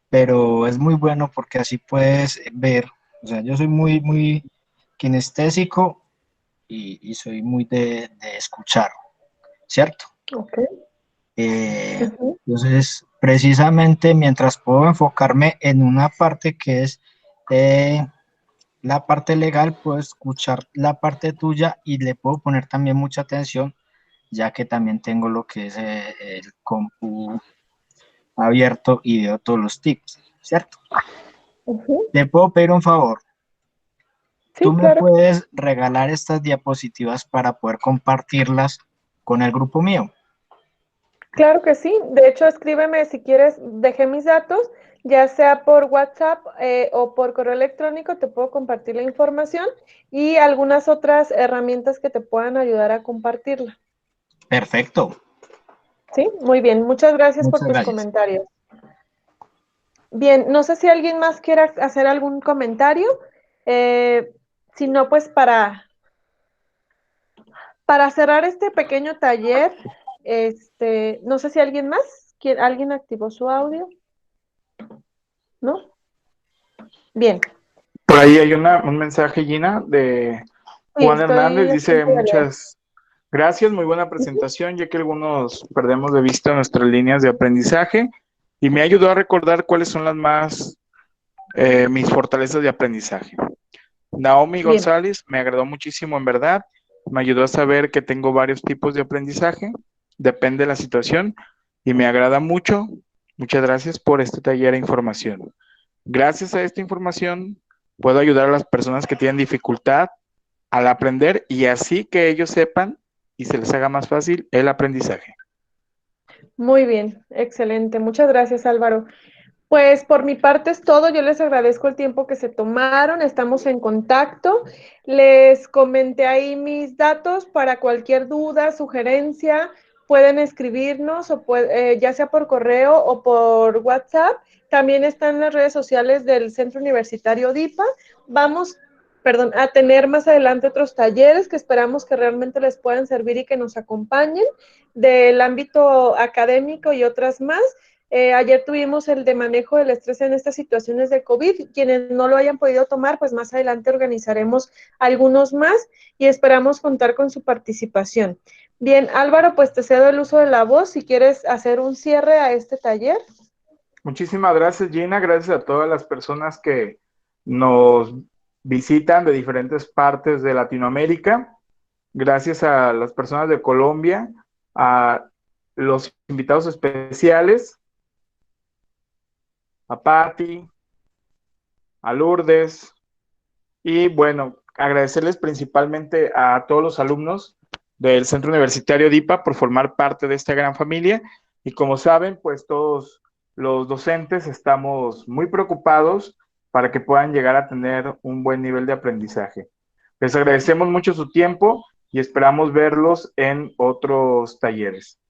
Pero es muy bueno porque así puedes ver, o sea, yo soy muy kinestésico y soy muy de escuchar, ¿cierto? Entonces, precisamente mientras puedo enfocarme en una parte que es la parte legal, puedo escuchar la parte tuya y le puedo poner también mucha atención, ya que también tengo lo que es el compu abierto y veo todos los tips, ¿cierto? Te puedo pedir un favor. Sí, ¿Tú me claro. puedes regalar estas diapositivas para poder compartirlas con el grupo mío? Claro que sí. De hecho, escríbeme si quieres, dejé mis datos, ya sea por WhatsApp o por correo electrónico, te puedo compartir la información y algunas otras herramientas que te puedan ayudar a compartirla. Perfecto. Sí, muy bien. Muchas gracias por Muchas tus gracias. comentarios. Bien, no sé si alguien más quiera hacer algún comentario. Si no, pues para cerrar este pequeño taller, no sé si alguien más, ¿alguien activó su audio? ¿No? Bien. Por ahí hay un mensaje, Gina, de Sí, Juan Hernández. estoy a Dice, punto de leer. muchas gracias, muy buena presentación, ya que algunos perdemos de vista nuestras líneas de aprendizaje y me ayudó a recordar cuáles son mis fortalezas de aprendizaje. Naomi Bien. González, me agradó muchísimo, en verdad. Me ayudó a saber que tengo varios tipos de aprendizaje, depende de la situación, y me agrada mucho. Muchas gracias por este taller de información. Gracias a esta información, puedo ayudar a las personas que tienen dificultad al aprender y así que ellos sepan y se les haga más fácil el aprendizaje. Muy bien, excelente. Muchas gracias, Álvaro. Pues por mi parte es todo. Yo les agradezco el tiempo que se tomaron. Estamos en contacto. Les comenté ahí mis datos para cualquier duda, sugerencia. Pueden escribirnos ya sea por correo o por WhatsApp. También están las redes sociales del Centro Universitario DIPA. Vamos, a tener más adelante otros talleres que esperamos que realmente les puedan servir y que nos acompañen del ámbito académico y otras más. Ayer tuvimos el de manejo del estrés en estas situaciones de COVID. Quienes no lo hayan podido tomar, pues más adelante organizaremos algunos más y esperamos contar con su participación. Bien, Álvaro, pues te cedo el uso de la voz si quieres hacer un cierre a este taller. Muchísimas gracias, Gina. Gracias a todas las personas que nos visitan de diferentes partes de Latinoamérica. Gracias a las personas de Colombia, a los invitados especiales, a Patti, a Lourdes, y bueno, agradecerles principalmente a todos los alumnos del Centro Universitario DIPA por formar parte de esta gran familia. Y como saben, pues todos los docentes estamos muy preocupados para que puedan llegar a tener un buen nivel de aprendizaje. Les agradecemos mucho su tiempo y esperamos verlos en otros talleres.